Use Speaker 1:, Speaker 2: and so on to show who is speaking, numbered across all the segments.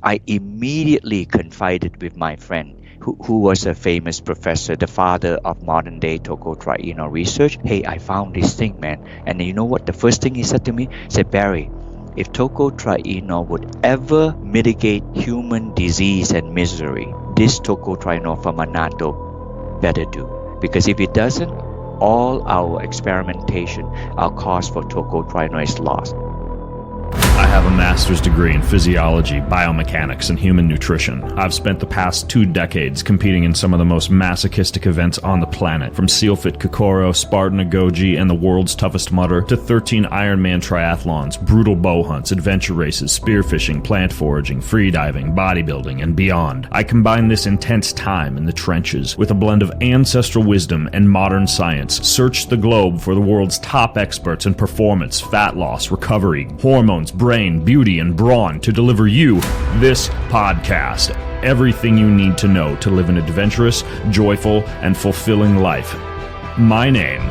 Speaker 1: I immediately confided with my friend who was a famous professor, the father of modern day tocotrienol research. Hey, I found this thing, man. And you know what? The first thing he said to me, he said, Barry, if tocotrienol would ever mitigate human disease and misery, this tocotrienol from Annatto better do. Because if it doesn't, all our experimentation, our cause for tocotrienol is lost.
Speaker 2: I have a master's degree in physiology, biomechanics, and human nutrition. I've spent the past 2 decades competing in some of the most masochistic events on the planet, from SealFit Kokoro, Spartan Agoji, and the world's toughest mudder, to 13 Ironman triathlons, brutal bow hunts, adventure races, spearfishing, plant foraging, freediving, bodybuilding, and beyond. I combine this intense time in the trenches with a blend of ancestral wisdom and modern science, searched the globe for the world's top experts in performance, fat loss, recovery, hormones, brain, beauty, and brawn to deliver you this podcast. Everything you need to know to live an adventurous, joyful, and fulfilling life. My name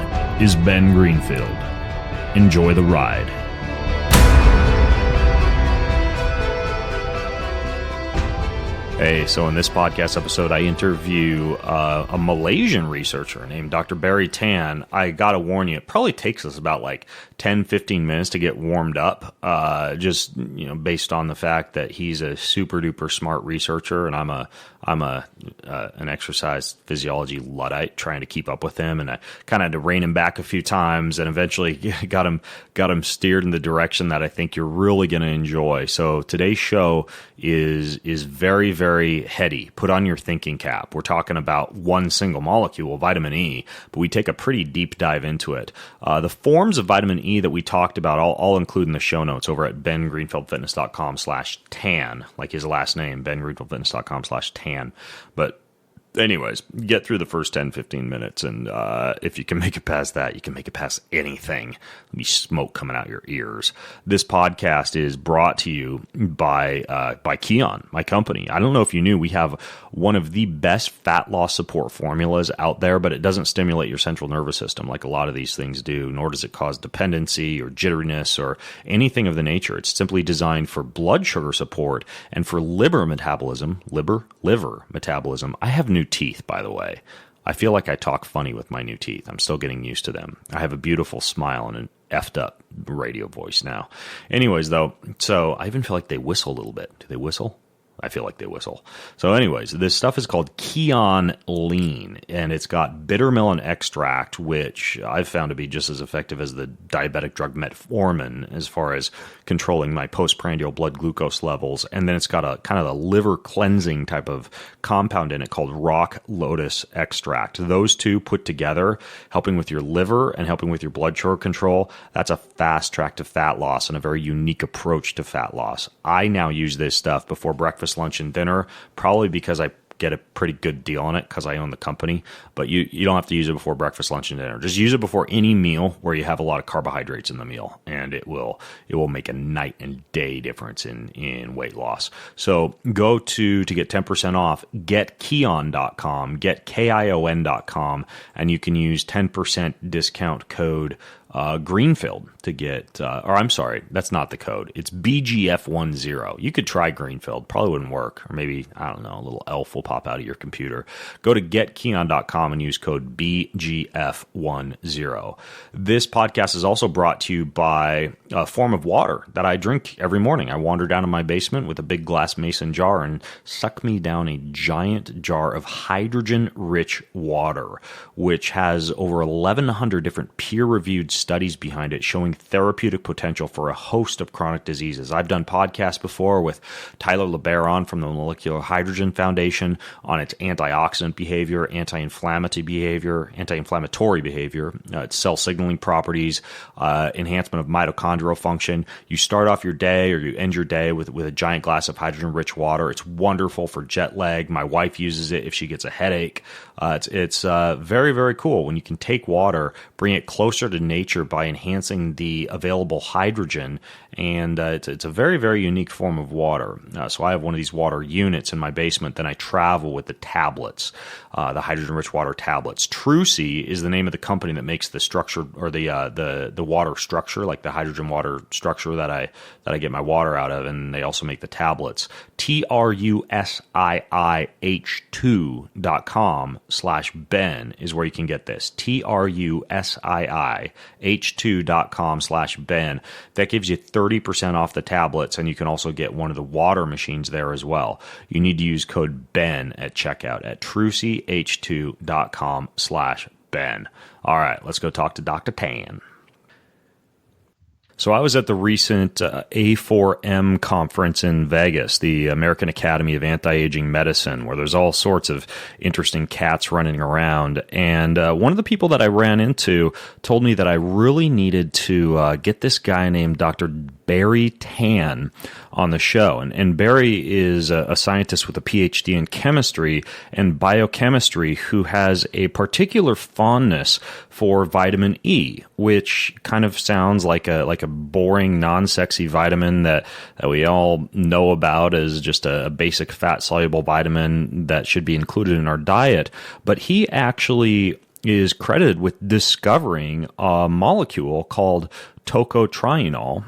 Speaker 2: is Ben Greenfield. Enjoy the ride. Hey, so in this podcast episode, I interview a Malaysian researcher named Dr. Barry Tan. I got to warn you, it probably takes us about like 10, 15 minutes to get warmed up, just, based on the fact that he's a super duper smart researcher and I'm an exercise physiology Luddite trying to keep up with him. And I kind of had to rein him back a few times and eventually got him steered in the direction that I think you're really going to enjoy. So today's show is very, very heady. Put on your thinking cap. We're talking about one single molecule, vitamin E, but we take a pretty deep dive into it. The forms of vitamin E that we talked about, I'll include in the show notes over at bengreenfieldfitness.com/tan, like his last name, bengreenfieldfitness.com/tan. But anyways, get through the first 10, 15 minutes, and if you can make it past that, you can make it past anything. There'll be smoke coming out your ears. This podcast is brought to you by Kion, my company. I don't know if you knew, we have one of the best fat loss support formulas out there, but it doesn't stimulate your central nervous system like a lot of these things do, nor does it cause dependency or jitteriness or anything of the nature. It's simply designed for blood sugar support and for liver metabolism. Liver metabolism. I have new teeth, by the way. I feel like I talk funny with my new teeth. I'm still getting used to them. I have a beautiful smile and an effed up radio voice now. Anyways, though, so I even feel like they whistle a little bit. Do they whistle? I feel like they whistle. So anyways, this stuff is called Kion Lean, and it's got bitter melon extract, which I've found to be just as effective as the diabetic drug metformin as far as controlling my postprandial blood glucose levels. And then it's got a kind of a liver cleansing type of compound in it called rock lotus extract. Those two put together, helping with your liver and helping with your blood sugar control, that's a fast track to fat loss and a very unique approach to fat loss. I now use this stuff before breakfast, lunch, and dinner, probably because I get a pretty good deal on it because I own the company. But you don't have to use it before breakfast, lunch, and dinner. Just use it before any meal where you have a lot of carbohydrates in the meal, and it will make a night and day difference in weight loss. So go to get 10% off, getkion.com, getkion.com, and you can use 10% discount code Greenfield to get, or I'm sorry, that's not the code. It's BGF10. You could try Greenfield, probably wouldn't work. Or maybe, I don't know, a little elf will pop out of your computer. Go to getkion.com and use code BGF10. This podcast is also brought to you by a form of water that I drink every morning. I wander down in my basement with a big glass mason jar and suck me down a giant jar of hydrogen-rich water, which has over 1,100 different peer-reviewed studies behind it showing therapeutic potential for a host of chronic diseases. I've done podcasts before with Tyler LeBaron from the Molecular Hydrogen Foundation on its antioxidant behavior, anti-inflammatory behavior, its cell signaling properties, enhancement of mitochondrial function. You start off your day or you end your day with a giant glass of hydrogen-rich water. It's wonderful for jet lag. My wife uses it if she gets a headache. It's very, very cool when you can take water, bring it closer to nature, nature by enhancing the available hydrogen, and it's a very, very unique form of water. So I have one of these water units in my basement. Then I travel with the tablets, the hydrogen-rich water tablets. Trusii is the name of the company that makes the structure, or the water structure, like the hydrogen water structure that I get my water out of, and they also make the tablets. TRUSIIH2.com/Ben is where you can get this. TRUSIIH2.com/Ben. That gives you 30% off the tablets, and you can also get one of the water machines there as well. You need to use code BEN at checkout at TRUSIIH2.com/Ben. All right, let's go talk to Dr. Tan. So I was at the recent A4M conference in Vegas, the American Academy of Anti-Aging Medicine, where there's all sorts of interesting cats running around. And one of the people that I ran into told me that I really needed to get this guy named Dr. Barry Tan on the show. And Barry is a scientist with a PhD in chemistry and biochemistry who has a particular fondness for vitamin E, which kind of sounds like a boring, non-sexy vitamin that we all know about as just a basic fat-soluble vitamin that should be included in our diet. But he actually is credited with discovering a molecule called tocotrienol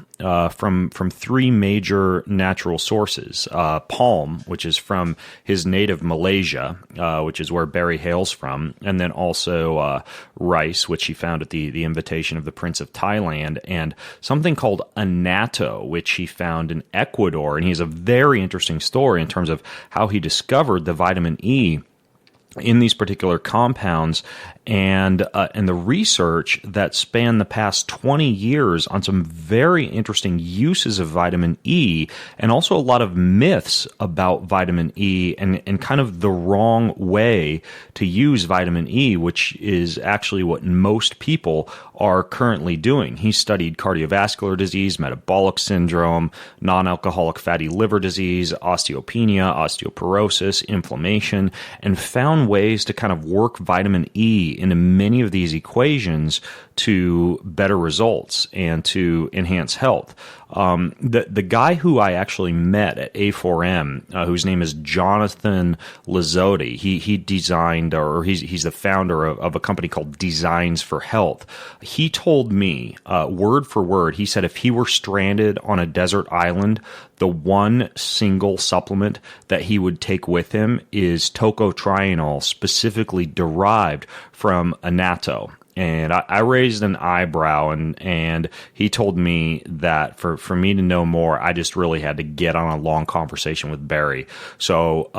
Speaker 2: from three major natural sources. Palm, which is from his native Malaysia, which is where Barry hails from, and then also rice, which he found at the invitation of the Prince of Thailand, and something called Annatto, which he found in Ecuador. And he has a very interesting story in terms of how he discovered the vitamin E in these particular compounds, and the research that spanned the past 20 years on some very interesting uses of vitamin E, and also a lot of myths about vitamin E and kind of the wrong way to use vitamin E, which is actually what most people are currently doing. He studied cardiovascular disease, metabolic syndrome, non-alcoholic fatty liver disease, osteopenia, osteoporosis, inflammation, and found ways to kind of work vitamin E into many of these equations to better results and to enhance health. The guy who I actually met at A4M, whose name is Jonathan Lazzotti, he designed, or he's the founder of a company called Designs for Health. He told me, word for word, he said if he were stranded on a desert island, the one single supplement that he would take with him is tocotrienol, specifically derived from annatto. And I raised an eyebrow, and he told me that for me to know more, I just really had to get on a long conversation with Barry. So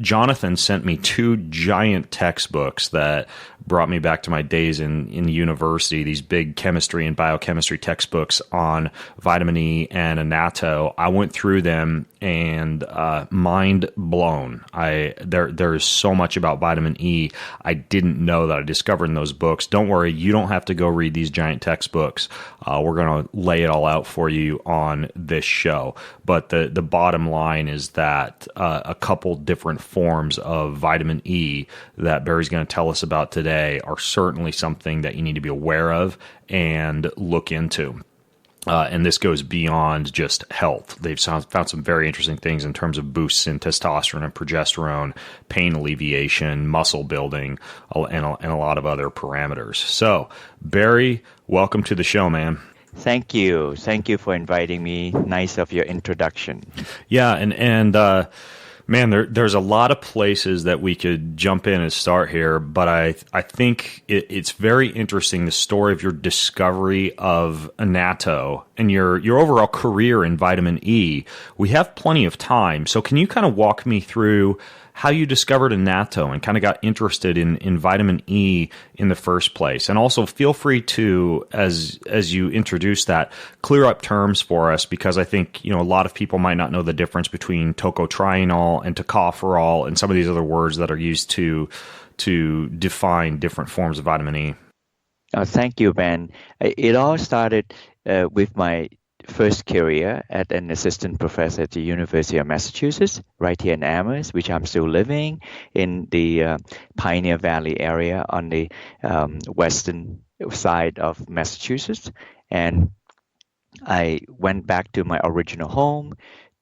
Speaker 2: Jonathan sent me two giant textbooks that brought me back to my days in university, these big chemistry and biochemistry textbooks on vitamin E and annatto. I went through them and mind blown. There is so much about vitamin E I didn't know that I discovered in those books. Don't worry, you don't have to go read these giant textbooks. We're going to lay it all out for you on this show. But the bottom line is that a couple different forms of vitamin E that Barry's going to tell us about today are certainly something that you need to be aware of and look into. And this goes beyond just health. They've found some very interesting things in terms of boosts in testosterone and progesterone, pain alleviation, muscle building, and a lot of other parameters. So, Barry, welcome to the show, man.
Speaker 1: Thank you. Thank you for inviting me. Nice of your introduction.
Speaker 2: Yeah, and man, there's a lot of places that we could jump in and start here, but I think it's very interesting, the story of your discovery of annatto and your overall career in vitamin E. We have plenty of time, so can you kind of walk me through how you discovered annatto and kind of got interested in vitamin E in the first place? And also feel free to, as you introduce that, clear up terms for us, because I think, a lot of people might not know the difference between tocotrienol and tocopherol and some of these other words that are used to define different forms of vitamin E.
Speaker 1: Thank you, Ben. It all started with my first career at an assistant professor at the University of Massachusetts, right here in Amherst, which I'm still living in the Pioneer Valley area on the western side of Massachusetts, and I went back to my original home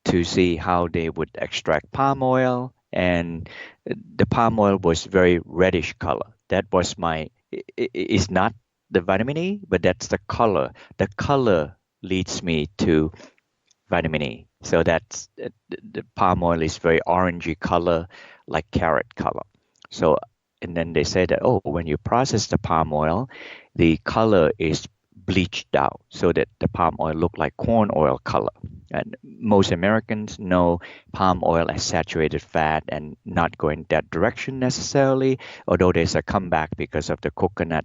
Speaker 1: to see how they would extract palm oil, and the palm oil was very reddish color. That was it's not the vitamin E, but that's the color. The color leads me to vitamin E. So that's the palm oil is very orangey color, like carrot color. So and then they say that oh, when you process the palm oil, the color is bleached out so that the palm oil look like corn oil color. And most Americans know palm oil as saturated fat and not going that direction necessarily, although there's a comeback because of the coconut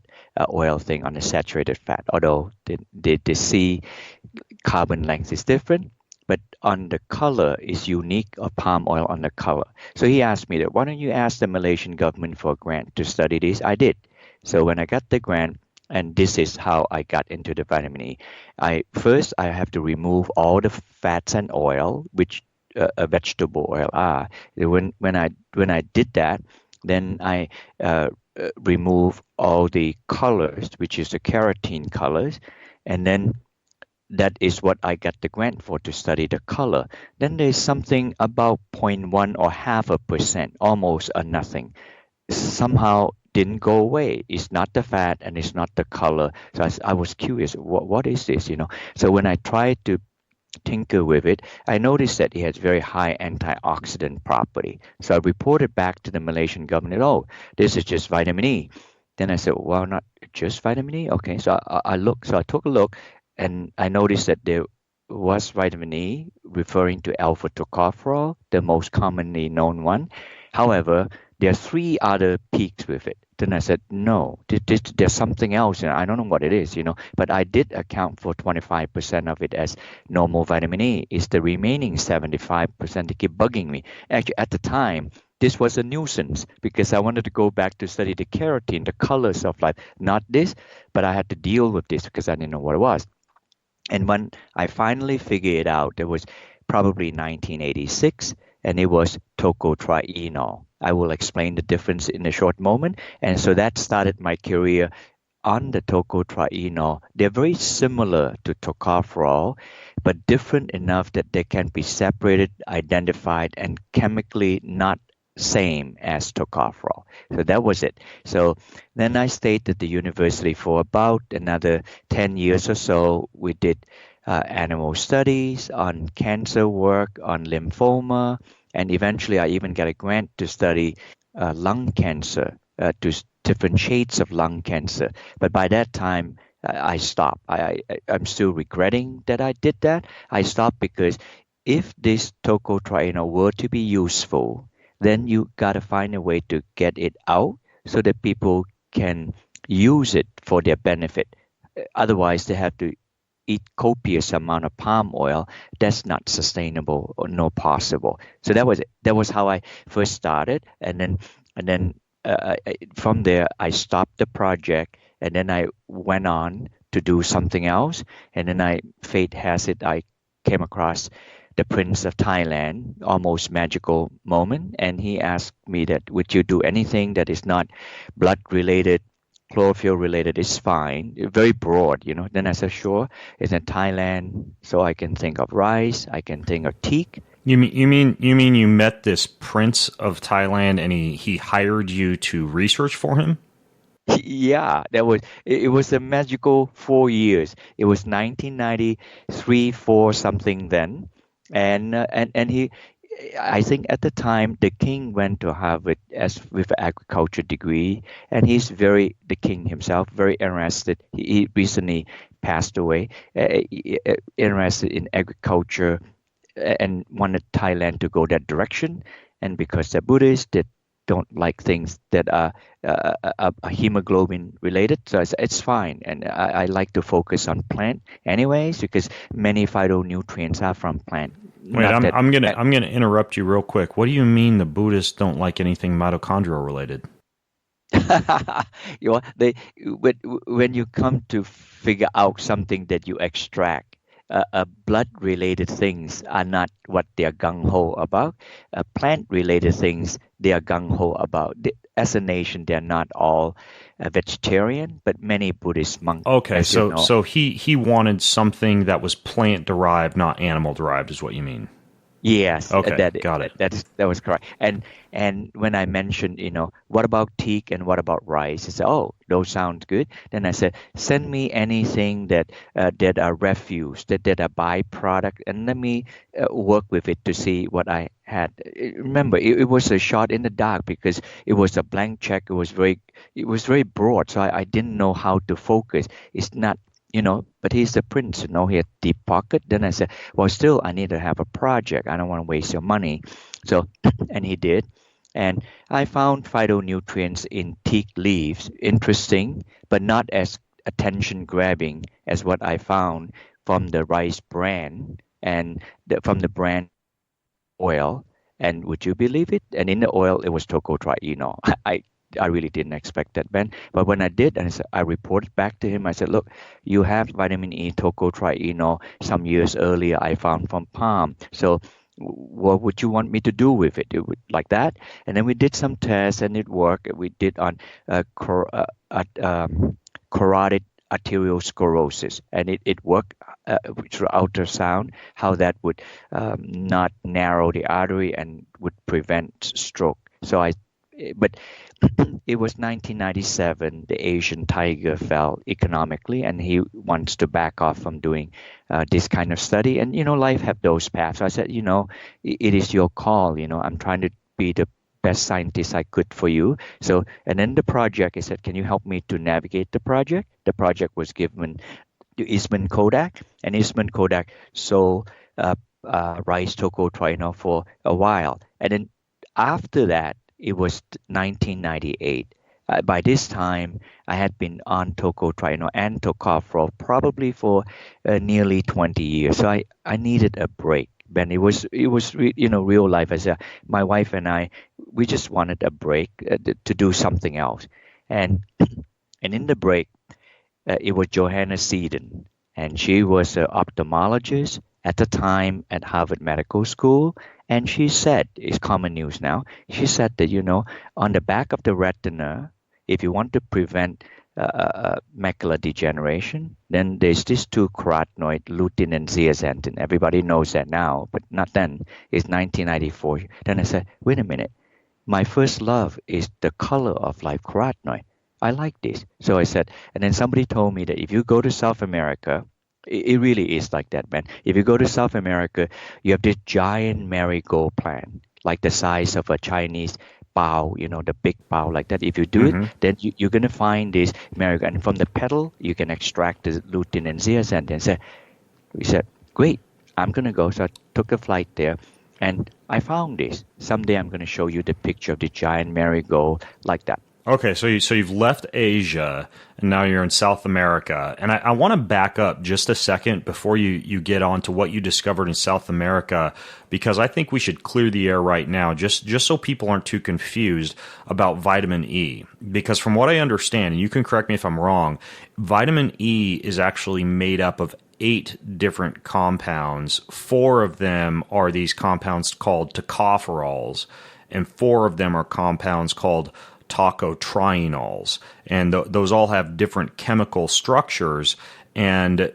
Speaker 1: oil thing on the saturated fat. Although they see carbon length is different, but on the color is unique of palm oil on the color. So he asked me that why don't you ask the Malaysian government for a grant to study this? I did. So when I got the grant, and this is how I got into the vitamin E. I have to remove all the fats and oil, which a vegetable oil are. When I did that, then I remove all the colors, which is the carotene colors, and then that is what I got the grant for to study the color. Then there's something about zero point 0.1 or half a percent, almost a nothing. Somehow didn't go away. It's not the fat and it's not the color. So I was curious, what is this, you know? So when I tried to tinker with it, I noticed that it has very high antioxidant property. So I reported back to the Malaysian government, oh, this is just vitamin E. Then I said, well, not just vitamin E. Okay, so I looked. So I took a look, and I noticed that there was vitamin E, referring to alpha tocopherol, the most commonly known one. However, there are three other peaks with it. Then I said, no, there's something else, and I don't know what it is, you know. But I did account for 25% of it as normal vitamin E. It's the remaining 75% that keep bugging me. Actually, at the time, this was a nuisance because I wanted to go back to study the keratin, the colors of life, not this, but I had to deal with this because I didn't know what it was. And when I finally figured it out, it was probably 1986, and it was tocotrienol. I will explain the difference in a short moment. And so that started my career on the tocotrienol. They're very similar to tocopherol, but different enough that they can be separated, identified, and chemically not same as tocopherol. So that was it. So then I stayed at the university for about another 10 years or so. We did animal studies on cancer work, on lymphoma, and eventually I even got a grant to study lung cancer, different shades of lung cancer. But by that time, I stopped. I'm still regretting that I did that. I stopped because if this tocotrienol were to be useful, then you got to find a way to get it out so that people can use it for their benefit. Otherwise, they have to eat copious amount of palm oil. That's not sustainable or not possible. So that was it. That was how I first started, and then from there I stopped the project, and then I went on to do something else, and then fate has it, I came across the Prince of Thailand, almost magical moment, and he asked me that would you do anything that is not blood related, chlorophyll related is fine, very broad, you know. Then I said sure. It's in Thailand, so I can think of rice, I can think of teak.
Speaker 2: You met this Prince of Thailand and he hired you to research for him?
Speaker 1: Yeah, that was it was a magical 4 years. It was 1993, 4 something then, and he, I think at the time the king went to Harvard as with an agriculture degree, and the king himself very interested. He recently passed away, interested in agriculture, and wanted Thailand to go that direction. And because they're Buddhists, they don't like things that are hemoglobin related. So it's fine. And I like to focus on plant anyways, because many phytonutrients are from plant.
Speaker 2: Wait,
Speaker 1: Not that,
Speaker 2: I'm gonna interrupt you real quick. What do you mean the Buddhists don't like anything mitochondrial related?
Speaker 1: you know, when you come to figure out something that you extract, blood related things are not what they're gung ho about. Plant related things they are gung-ho about. As a nation, they're not all vegetarian, but many Buddhist monks,
Speaker 2: Okay,
Speaker 1: as you
Speaker 2: so
Speaker 1: know.
Speaker 2: he wanted something that was plant derived, not animal derived, is what you mean.
Speaker 1: Yes,
Speaker 2: Okay, got it.
Speaker 1: that was correct. And when I mentioned, what about teak and what about rice? He said, oh, those sound good. Then I said, send me anything that are refuse, that are byproduct, and let me work with it to see what I had. Remember, it was a shot in the dark because it was a blank check. It was very broad, so I didn't know how to focus. It's not. But he's the prince, he had deep pocket. Then I said, well, still, I need to have a project. I don't want to waste your money. So, and he did. And I found phytonutrients in teak leaves interesting, but not as attention grabbing as what I found from the rice bran and from the bran oil. And would you believe it? And in the oil, it was tocotrienol. I really didn't expect that, Ben. But when I did, and I reported back to him, I said, look, you have vitamin E tocotrienol some years earlier I found from palm. So what would you want me to do with it? Like that. And then we did some tests and it worked. We did on carotid arteriosclerosis, and it worked through ultrasound, how that would not narrow the artery and would prevent stroke. But it was 1997. The Asian tiger fell economically, and he wants to back off from doing this kind of study. And life have those paths. So I said, it is your call. I'm trying to be the best scientist I could for you. So, and then the project, I said, can you help me to navigate the project? The project was given to Eastman Kodak, and Eastman Kodak sold rice tocotrienol for a while. And then after that, it was 1998. By this time, I had been on tocotrienol and tocopherol probably for nearly 20 years. So I needed a break. Ben, real life. As my wife and I, we just wanted a break to do something else. And and in the break, it was Johanna Seedon, and she was an ophthalmologist at the time at Harvard Medical School. And she said, it's common news now, she said that, on the back of the retina, if you want to prevent macular degeneration, then there's these two carotenoid, lutein and zeaxanthin. Everybody knows that now, but not then. It's 1994. Then I said, wait a minute. My first love is the color of life carotenoid. I like this. So I said, and then somebody told me that if you go to South America, it really is like that, man. If you go to South America, you have this giant marigold plant, like the size of a Chinese bao, the big bao like that. If you do it,
Speaker 2: Hmm.
Speaker 1: then you're going to find this marigold. And from the petal, you can extract the lutein and zeaxanthin. So we said, great, I'm going to go. So I took a flight there. And I found this. Someday I'm going to show you the picture of the giant marigold like that.
Speaker 2: Okay, so you've left Asia and now you're in South America, and I want to back up just a second before you get on to what you discovered in South America, because I think we should clear the air right now, just so people aren't too confused about vitamin E. Because from what I understand, and you can correct me if I'm wrong, vitamin E is actually made up of 8 different compounds. 4 of them are these compounds called tocopherols, and 4 of them are compounds called tocotrienols, and those all have different chemical structures. And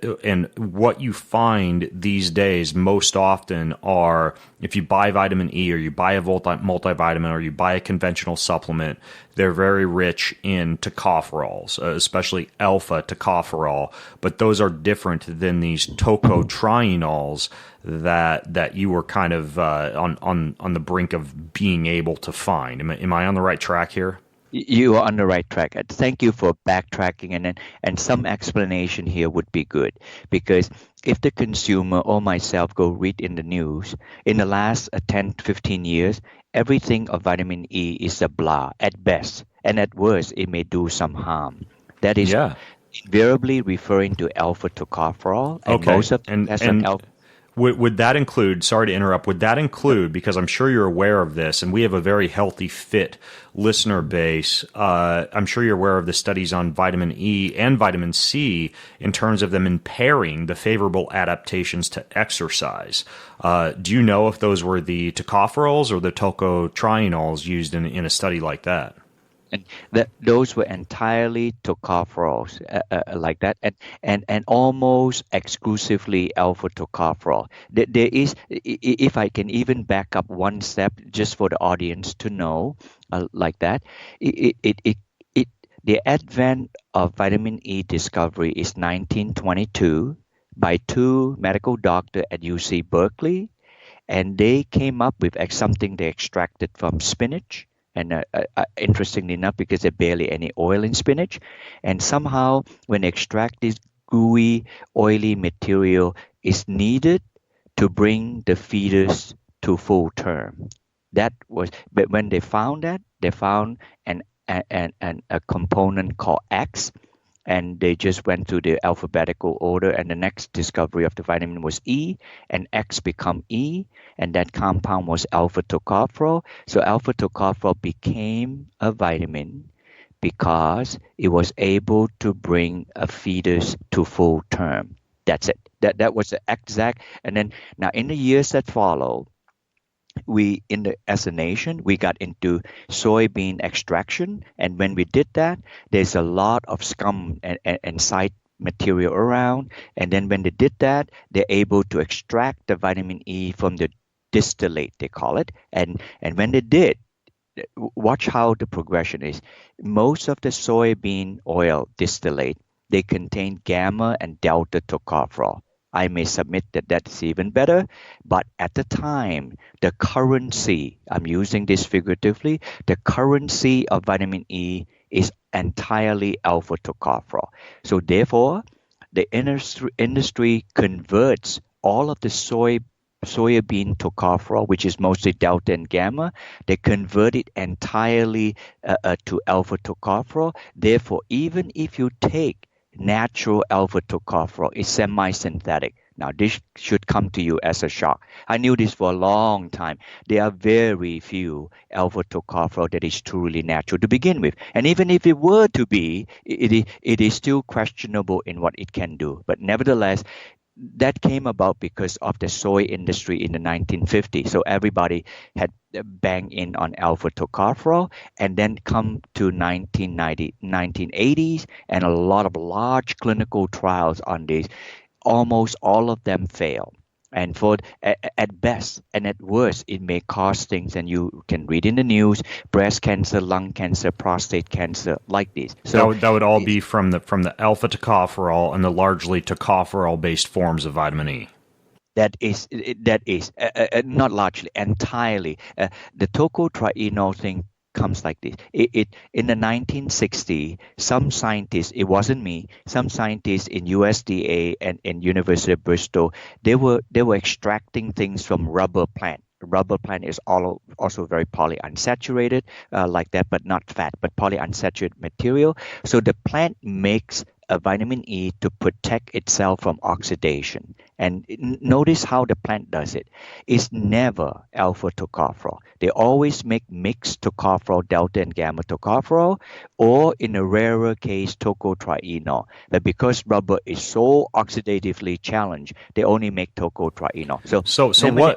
Speaker 2: what you find these days most often are, if you buy vitamin E or you buy a multivitamin or you buy a conventional supplement, they're very rich in tocopherols, especially alpha tocopherol. But those are different than these tocotrienols that you were kind of on the brink of being able to find. Am I on the right track here?
Speaker 1: You are on the right track. Thank you for backtracking, and some explanation here would be good, because if the consumer or myself go read in the news, in the last 10 to 15 years, everything of vitamin E is a blah at best, and at worst it may do some harm. That is
Speaker 2: Yeah.
Speaker 1: invariably referring to alpha tocopherol, and
Speaker 2: Okay.
Speaker 1: most of it has an alpha.
Speaker 2: Would that include, sorry to interrupt, would that include, because I'm sure you're aware of this, and we have a very healthy, fit listener base, I'm sure you're aware of the studies on vitamin E and vitamin C in terms of them impairing the favorable adaptations to exercise. Do you know if those were the tocopherols or the tocotrienols used in a study like that?
Speaker 1: And those were entirely tocopherols like that, and almost exclusively alpha tocopherol. There is, if I can even back up one step, just for the audience to know, like that, it, it, it, it the advent of vitamin E discovery is 1922 by two medical doctors at UC Berkeley, and they came up with something they extracted from spinach. And interestingly enough, because there's barely any oil in spinach, and somehow when they extract this gooey, oily material, is needed to bring the fetus to full term. That was, but when they found that, they found a component called X, and they just went to the alphabetical order, and the next discovery of the vitamin was E, and X become E, and that compound was alpha tocopherol. So alpha tocopherol became a vitamin because it was able to bring a fetus to full term. That's it. That was the exact. And then now in the years that follow, as a nation, we got into soybean extraction, and when we did that, there's a lot of scum and side material around, and then when they did that, they're able to extract the vitamin E from the distillate, they call it, and when they did, watch how the progression is. Most of the soybean oil distillate, they contain gamma and delta tocopherol. I may submit that that's even better, but at the time, the currency, I'm using this figuratively, the currency of vitamin E is entirely alpha tocopherol. So therefore, the industry converts all of the soybean tocopherol, which is mostly delta and gamma, they convert it entirely to alpha tocopherol. Therefore, even if you take natural alpha tocopherol, it's semi-synthetic. Now, this should come to you as a shock. I knew this for a long time. There are very few alpha tocopherol that is truly natural to begin with. And even if it were to be, it is still questionable in what it can do. But nevertheless, that came about because of the soy industry in the 1950s. So everybody had banged in on alpha tocopherol, and then come to 1980s, and a lot of large clinical trials on this. Almost all of them fail. And at best and at worst, it may cause things, and you can read in the news: breast cancer, lung cancer, prostate cancer, like this. So
Speaker 2: That would all be from the alpha tocopherol and the largely tocopherol based forms of vitamin E.
Speaker 1: that is not largely, entirely. The tocotrienol thing comes like this. It in the 1960s, some scientists, it wasn't me, some scientists in USDA and in University of Bristol, they were extracting things from rubber plant. Rubber plant is also very polyunsaturated, like that, but not fat, but polyunsaturated material. So the plant makes a vitamin E to protect itself from oxidation. And notice how the plant does it. It's never alpha tocopherol. They always make mixed tocopherol, delta and gamma tocopherol, or in a rarer case, tocotrienol. But because rubber is so oxidatively challenged, they only make tocotrienol.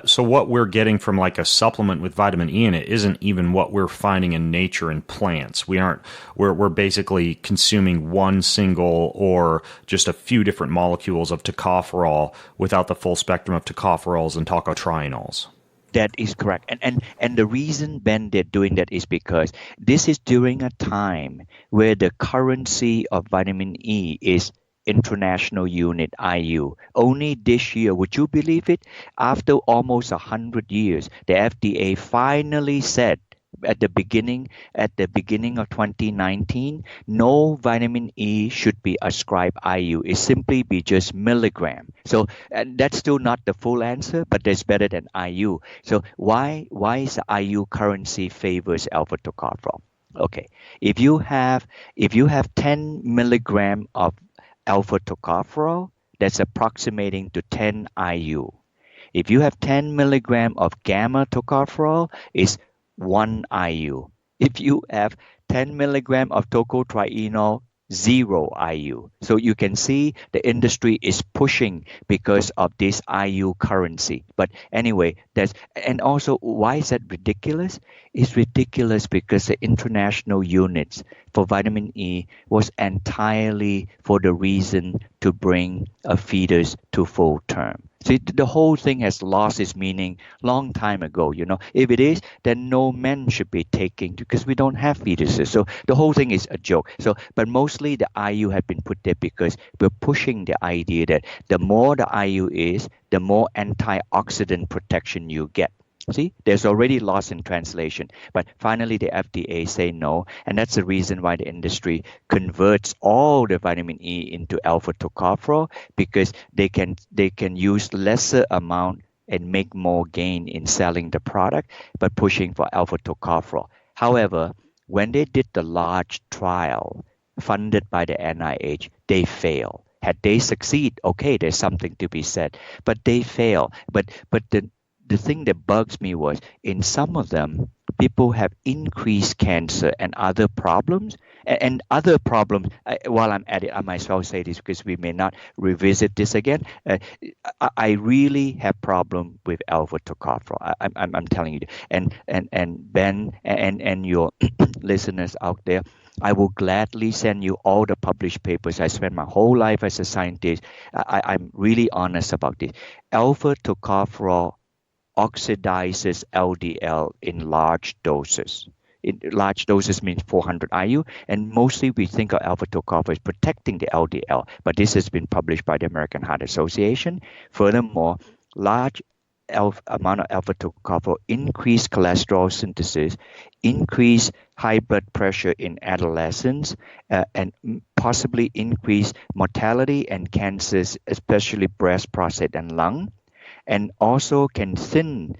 Speaker 2: So what we're getting from like a supplement with vitamin E in it isn't even what we're finding in nature in plants. We're basically consuming one single or just a few different molecules of tocopherol without the full spectrum of tocopherols and tocotrienols.
Speaker 1: That is correct. And the reason, Ben, they're doing that is because this is during a time where the currency of vitamin E is international unit IU. Only this year, would you believe it? After almost 100 years, the FDA finally said at the beginning of 2019, no vitamin E should be ascribed IU. It simply be just milligram. So and that's still not the full answer, but that's better than IU. So why is the IU currency favors alpha tocopherol? Okay, if you have 10 milligram of alpha tocopherol, that's approximating to 10 IU. If you have 10 milligram of gamma tocopherol, it's 1 IU. If you have 10 milligram of tocotrienol, 0 IU. So you can see the industry is pushing because of this IU currency. But anyway, and also why is that ridiculous? It's ridiculous because the international units for vitamin E was entirely for the reason to bring a fetus to full term. See, the whole thing has lost its meaning long time ago. If it is, then no men should be taking because we don't have fetuses. So the whole thing is a joke. So, but mostly the IU have been put there because we're pushing the idea that the more the IU is, the more antioxidant protection you get. See, there's already loss in translation, but finally the FDA say no, and that's the reason why the industry converts all the vitamin E into alpha tocopherol because they can use lesser amount and make more gain in selling the product, but pushing for alpha tocopherol. However, when they did the large trial funded by the NIH, they fail. Had they succeed, okay, there's something to be said, but they fail. But the thing that bugs me was in some of them, people have increased cancer and other problems. And other problems, while I'm at it, I might as well say this because we may not revisit this again. I really have problem with alpha tocopherol. I'm telling you. And Ben and your listeners out there, I will gladly send you all the published papers. I spent my whole life as a scientist. I'm really honest about this. Alpha tocopherol oxidizes LDL in large doses. In large doses means 400 IU, and mostly we think of alpha tocopherol as protecting the LDL, but this has been published by the American Heart Association. Furthermore, large amount of alpha tocopherol increase cholesterol synthesis, increase high blood pressure in adolescents, and possibly increase mortality and cancers, especially breast, prostate, and lung, and also can thin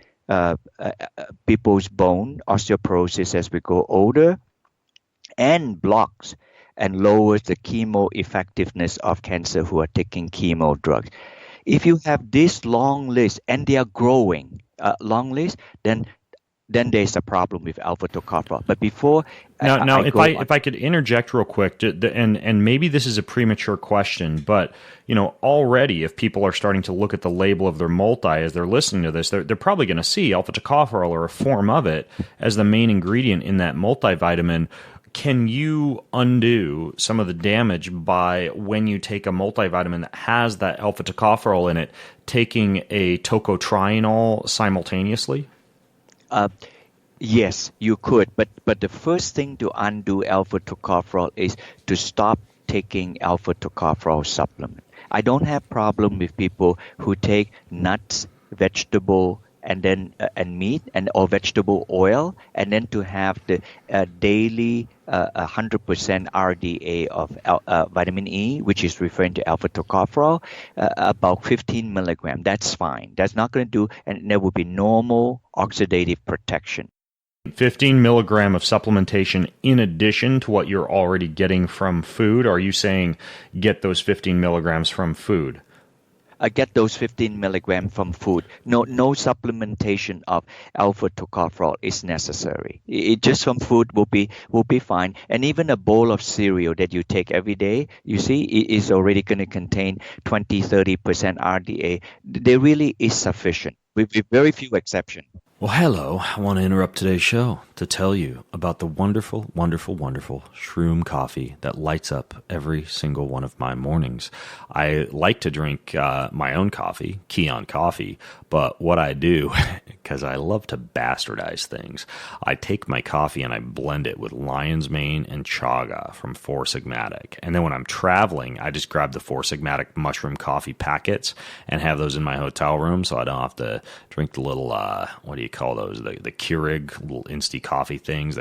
Speaker 1: people's bone, osteoporosis as we go older, and blocks and lowers the chemo effectiveness of cancer who are taking chemo drugs. If you have this long list and they are growing long list, then there's a problem with alpha tocopherol. But before
Speaker 2: now, if
Speaker 1: go
Speaker 2: if I could interject real quick, and maybe this is a premature question, but already if people are starting to look at the label of their multi as they're listening to this, they're probably going to see alpha tocopherol or a form of it as the main ingredient in that multivitamin. Can you undo some of the damage by when you take a multivitamin that has that alpha tocopherol in it, taking a tocotrienol simultaneously?
Speaker 1: Yes, you could, but the first thing to undo alpha tocopherol is to stop taking alpha tocopherol supplement. I don't have problem with people who take nuts, vegetable, and then and meat or vegetable oil, and then to have the daily 100% RDA of vitamin E, which is referring to alpha tocopherol, about 15 milligram. That's fine. That's not going to do, and there will be normal oxidative protection.
Speaker 2: 15 milligram of supplementation in addition to what you're already getting from food? Or are you saying get those 15 milligrams from food?
Speaker 1: Get those 15 milligram from food. No supplementation of alpha tocopherol is necessary. It just from food will be fine. And even a bowl of cereal that you take every day, you see, it is already going to contain 20-30% RDA. There really is sufficient, with very few exceptions.
Speaker 2: Well, hello. I want to interrupt today's show to tell you about the wonderful, wonderful, wonderful Shroom coffee that lights up every single one of my mornings. I like to drink my own coffee, Kion coffee, but what I do, because I love to bastardize things, I take my coffee and I blend it with lion's mane and chaga from Four Sigmatic. And then when I'm traveling, I just grab the Four Sigmatic mushroom coffee packets and have those in my hotel room so I don't have to drink the little, what do you call those? The Keurig little instant coffee things.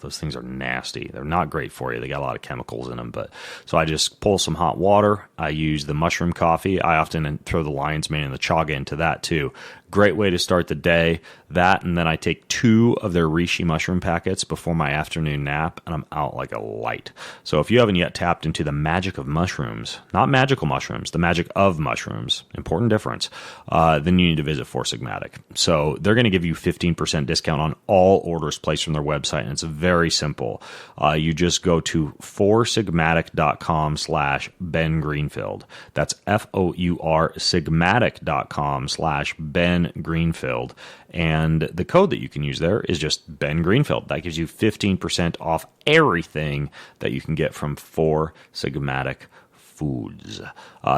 Speaker 2: Those things are nasty. They're not great for you. They got a lot of chemicals in them. But so I just pull some hot water. I use the mushroom coffee. I often throw the lion's mane and the chaga into that too. Great way to start the day. That, and then I take 2 of their reishi mushroom packets before my afternoon nap, and I'm out like a light. So if you haven't yet tapped into the magic of mushrooms, not magical mushrooms, the magic of mushrooms, important difference, then you need to visit Four Sigmatic. So they're going to give you 15% discount on all orders placed from their website, and it's very simple. You just go to foursigmatic.com/Ben Greenfield. That's FOUR Sigmatic.com/Ben Greenfield. And the code that you can use there is just Ben Greenfield. That gives you 15% off everything that you can get from Four Sigmatic Foods.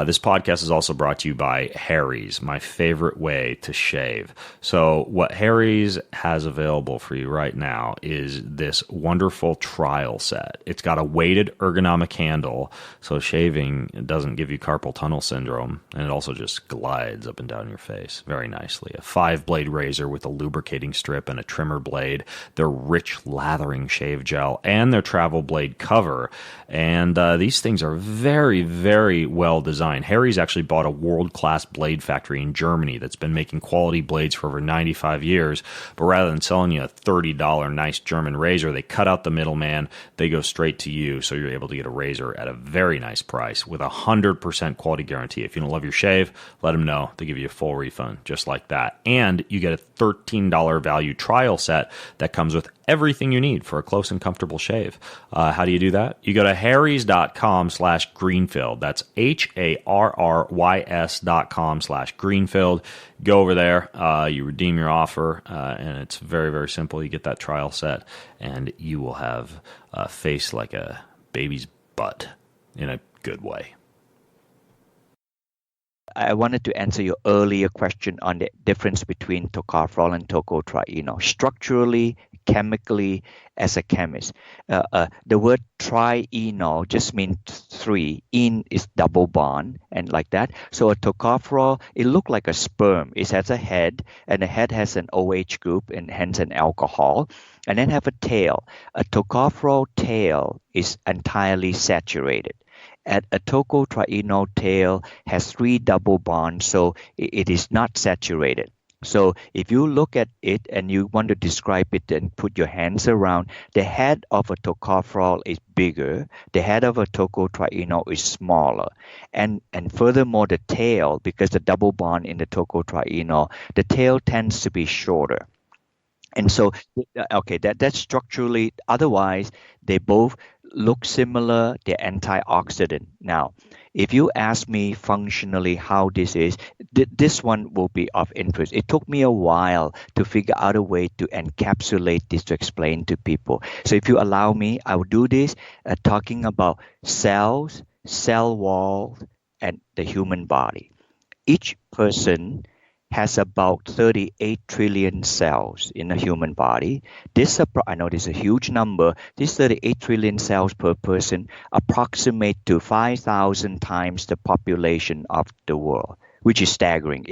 Speaker 2: This podcast is also brought to you by Harry's, my favorite way to shave. So what Harry's has available for you right now is this wonderful trial set. It's got a weighted ergonomic handle, so shaving doesn't give you carpal tunnel syndrome, and it also just glides up and down your face very nicely. A 5-blade razor with a lubricating strip and a trimmer blade, their rich lathering shave gel, and their travel blade cover. And these things are very, very well designed. Harry's actually bought a world-class blade factory in Germany that's been making quality blades for over 95 years, but rather than selling you a $30 nice German razor, they cut out the middleman, they go straight to you, so you're able to get a razor at a very nice price with a 100% quality guarantee. If you don't love your shave, let them know. They give you a full refund, just like that. And you get a $13 value trial set that comes with everything you need for a close and comfortable shave. How do you do that? You go to harrys.com/Greenfield. That's HARRYS.com/Greenfield. Go over there, you redeem your offer, and it's very, very simple. You get that trial set, and you will have a face like a baby's butt in a good way.
Speaker 1: I wanted to answer your earlier question on the difference between tocopherol and tocotrienol. Structurally, chemically, as a chemist, the word trienol just means 3. En is double bond and like that. So a tocopherol, it looks like a sperm. It has a head, and the head has an OH group and hence an alcohol, and then have a tail. A tocopherol tail is entirely saturated. A tocotrienol tail has 3 double bonds, so it is not saturated. So if you look at it and you want to describe it and put your hands around, the head of a tocopherol is bigger, the head of a tocotrienol is smaller. And furthermore, the tail, because the double bond in the tocotrienol, the tail tends to be shorter. And so, okay, that's structurally, otherwise, they both look similar, they're antioxidant. Now, if you ask me functionally how this is, this one will be of interest. It took me a while to figure out a way to encapsulate this to explain to people. So if you allow me, I will do this talking about cells, cell walls, and the human body. Each person has about 38 trillion cells in a human body. I know this is a huge number. This 38 trillion cells per person approximate to 5,000 times the population of the world, which is staggering.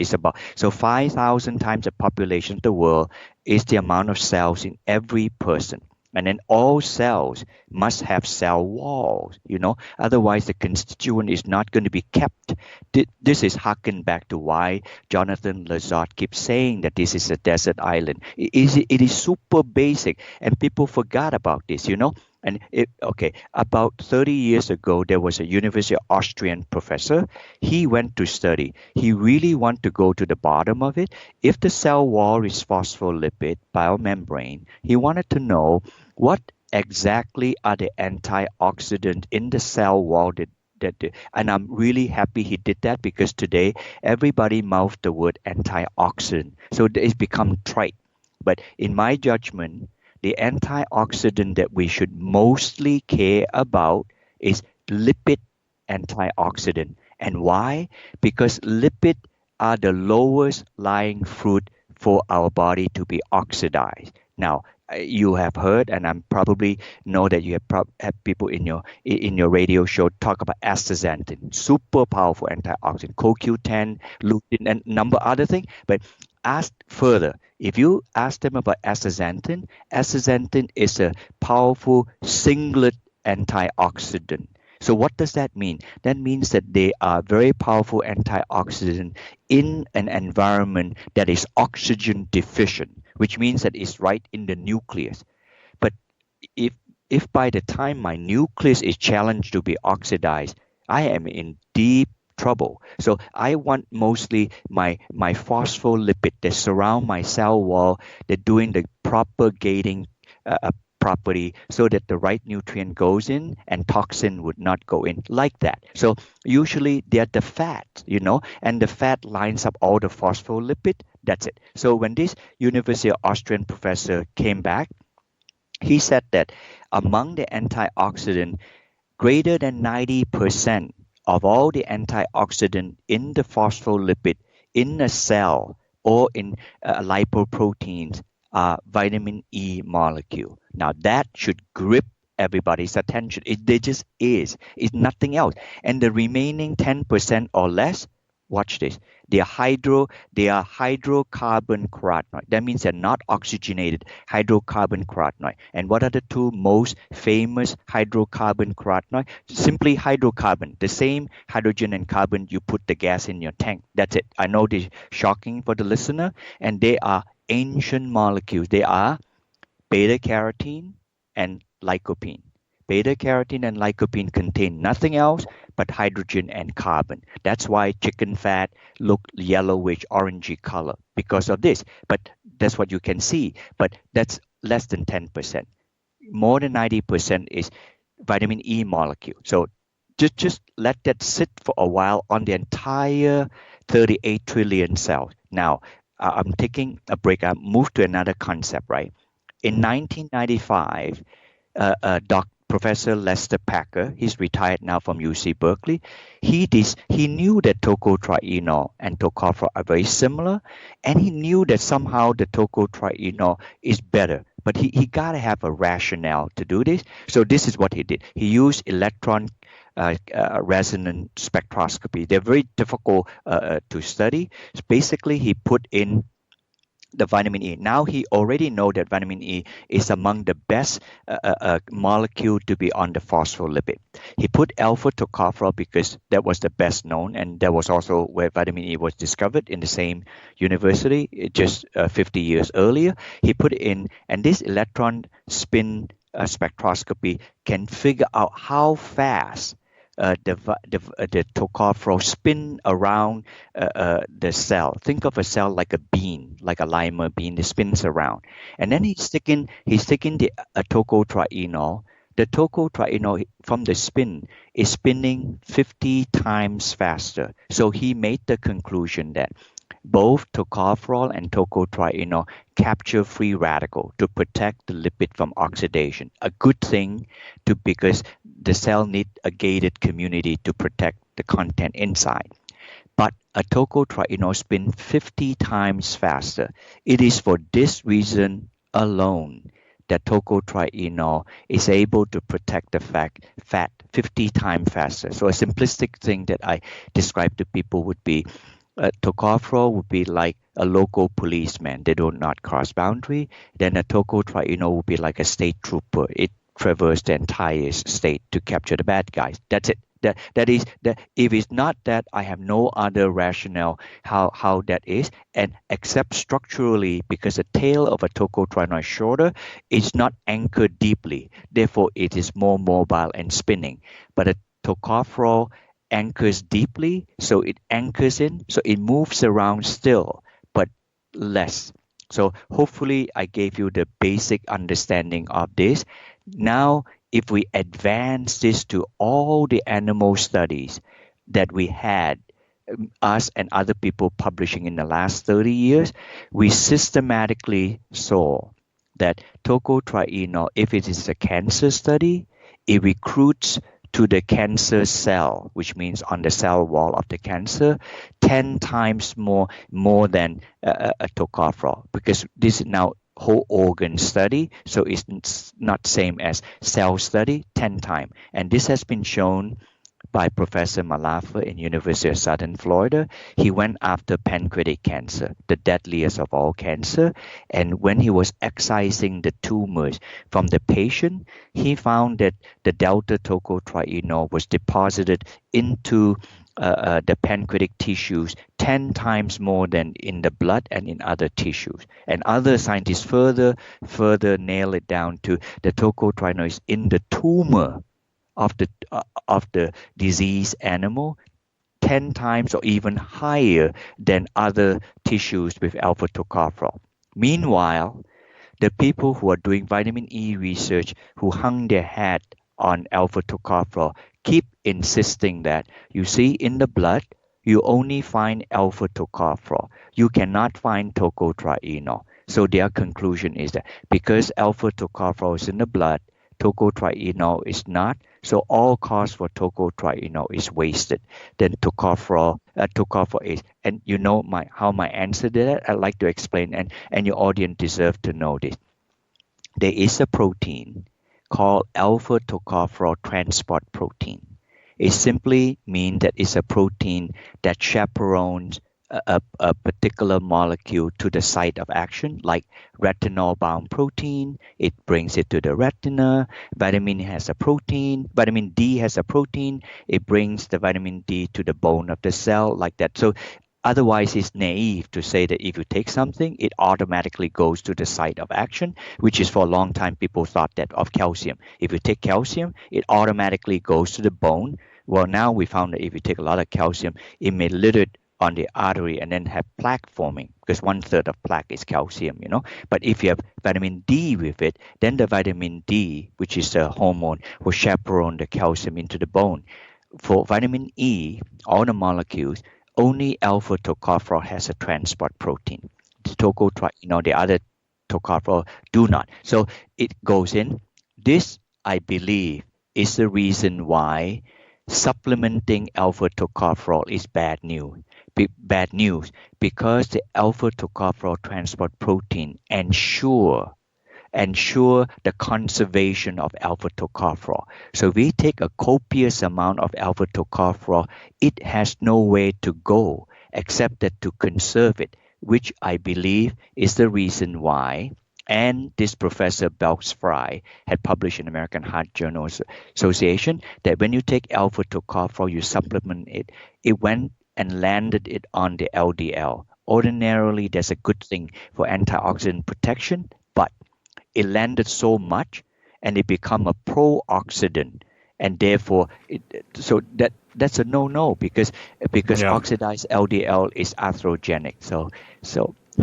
Speaker 1: So 5,000 times the population of the world is the amount of cells in every person. And then all cells must have cell walls, otherwise the constituent is not going to be kept. This is harking back to why Jonathan Lazard keeps saying that this is a desert island. It is super basic, and people forgot about this, And about 30 years ago, there was a University of Austrian professor. He went to study. He really wanted to go to the bottom of it. If the cell wall is phospholipid biomembrane, he wanted to know what exactly are the antioxidants in the cell wall and I'm really happy he did that, because today everybody mouths the word antioxidant. So it's become trite. But in my judgment, the antioxidant that we should mostly care about is lipid antioxidant. And why? Because lipids are the lowest lying fruit for our body to be oxidized. Now, you have heard, and I probably know that you have people in your radio show talk about astaxanthin, super powerful antioxidant, CoQ10, lutein, and number of other things. But ask further. If you ask them about astaxanthin, astaxanthin is a powerful singlet antioxidant. So what does that mean? That means that they are very powerful antioxidant in an environment that is oxygen deficient, which means that it's right in the nucleus. But if if by the time my nucleus is challenged to be oxidized, I am in deep trouble. So I want mostly my phospholipid that surround my cell wall, that doing the propagating property so that the right nutrient goes in and toxin would not go in like that. So usually they're the fat, and the fat lines up all the phospholipid. That's it. So when this University of Austrian professor came back, he said that among the antioxidant, greater than 90% of all the antioxidant in the phospholipid in a cell or in lipoproteins are vitamin E molecule. Now that should grip everybody's attention. They just is. It's nothing else. And the remaining 10% or less, watch this. They are hydrocarbon carotenoid. That means they're not oxygenated hydrocarbon carotenoid. And what are the two most famous hydrocarbon carotenoid? Simply hydrocarbon, the same hydrogen and carbon you put the gas in your tank. That's it. I know this is shocking for the listener, and they are ancient molecules. They are beta carotene and lycopene. Beta carotene and lycopene contain nothing else but hydrogen and carbon. That's why chicken fat look yellowish, orangey color because of this. But that's what you can see. But that's less than 10%. More than 90% is vitamin E molecule. So just let that sit for a while on the entire 38 trillion cells. Now, I'm taking a break. I move to another concept, right? In 1995, Professor Lester Packer, he's retired now from UC Berkeley. He knew that tocotrienol and tocopherol are very similar, and he knew that somehow the tocotrienol is better. But he got to have a rationale to do this. So this is what he did. He used electron resonance spectroscopy. They're very difficult to study. So basically, he put in the vitamin E. Now he already know that vitamin E is among the best molecule to be on the phospholipid. He put alpha tocopherol because that was the best known, and that was also where vitamin E was discovered in the same university just 50 years earlier. He put it in, and this electron spin spectroscopy can figure out how fast the tocopherol spin around the cell. Think of a cell like a bean, like a lima bean. It spins around, and then he's sticking the tocotrienol. The tocotrienol from the spin is spinning 50 times faster. So he made the conclusion that both tocopherol and tocotrienol capture free radical to protect the lipid from oxidation. A good thing because the cell need a gated community to protect the content inside. But a tocotrienol spin 50 times faster. It is for this reason alone that tocotrienol is able to protect the fat 50 times faster. So a simplistic thing that I describe to people would be tocopherol would be like a local policeman. They do not cross boundary. Then a tocotrienol would be like a state trooper. It traversed the entire state to capture the bad guys. That's it. That is that. If it's not that, I have no other rationale how that is, and except structurally, because the tail of a tocotrienol is shorter, it's not anchored deeply. Therefore, it is more mobile and spinning. But a tocopherol anchors deeply, so it anchors in, so it moves around still, but less. So hopefully I gave you the basic understanding of this. Now, if we advance this to all the animal studies that we had, us and other people publishing in the last 30 years, we systematically saw that tocotrienol, if it is a cancer study, it recruits to the cancer cell, which means on the cell wall of the cancer, 10 times more than a tocopherol, because this is now whole organ study, so it's not same as cell study, 10 times. And this has been shown by Professor Malafa in University of Southern Florida. He went after pancreatic cancer, the deadliest of all cancer. And when he was excising the tumors from the patient, he found that the delta tocotrienol was deposited into the pancreatic tissues 10 times more than in the blood and in other tissues. And other scientists further nail it down to the tocotrienol is in the tumor of the diseased animal 10 times or even higher than other tissues with alpha tocopherol. Meanwhile, the people who are doing vitamin E research who hung their hat on alpha tocopherol keep insisting that you see in the blood you only find alpha tocopherol. You cannot find tocotrienol. So their conclusion is that because alpha tocopherol is in the blood, tocotrienol is not. So all cost for tocotrienol is wasted. Then tocopherol is. And you know how my answer to that? I'd like to explain, and your audience deserves to know this. There is a protein called alpha tocopherol transport protein. It simply means that it's a protein that chaperones a particular molecule to the site of action, like retinol-bound protein. It brings it to the retina. Vitamin D has a protein. It brings the vitamin D to the bone of the cell, like that. So otherwise, it's naive to say that if you take something, it automatically goes to the site of action, which is for a long time people thought that of calcium. If you take calcium, it automatically goes to the bone. Well, now we found that if you take a lot of calcium, it may litter on the artery and then have plaque forming, because 1/3 of plaque is calcium, But if you have vitamin D with it, then the vitamin D, which is a hormone, will chaperone the calcium into the bone. For vitamin E, all the molecules, only alpha tocopherol has a transport protein. The other tocopherol do not. So it goes in. This, I believe, is the reason why supplementing alpha tocopherol is bad news. Because the alpha tocopherol transport protein ensure the conservation of alpha tocopherol. So we take a copious amount of alpha tocopherol, it has no way to go except that to conserve it, which I believe is the reason why. And this Professor Belks-Frye had published in American Heart Journal Association that when you take alpha tocopherol, you supplement it, it went and landed it on the LDL. Ordinarily, that's a good thing for antioxidant protection, but it landed so much and it become a pro-oxidant, and therefore that's a no because oxidized LDL is atherogenic. So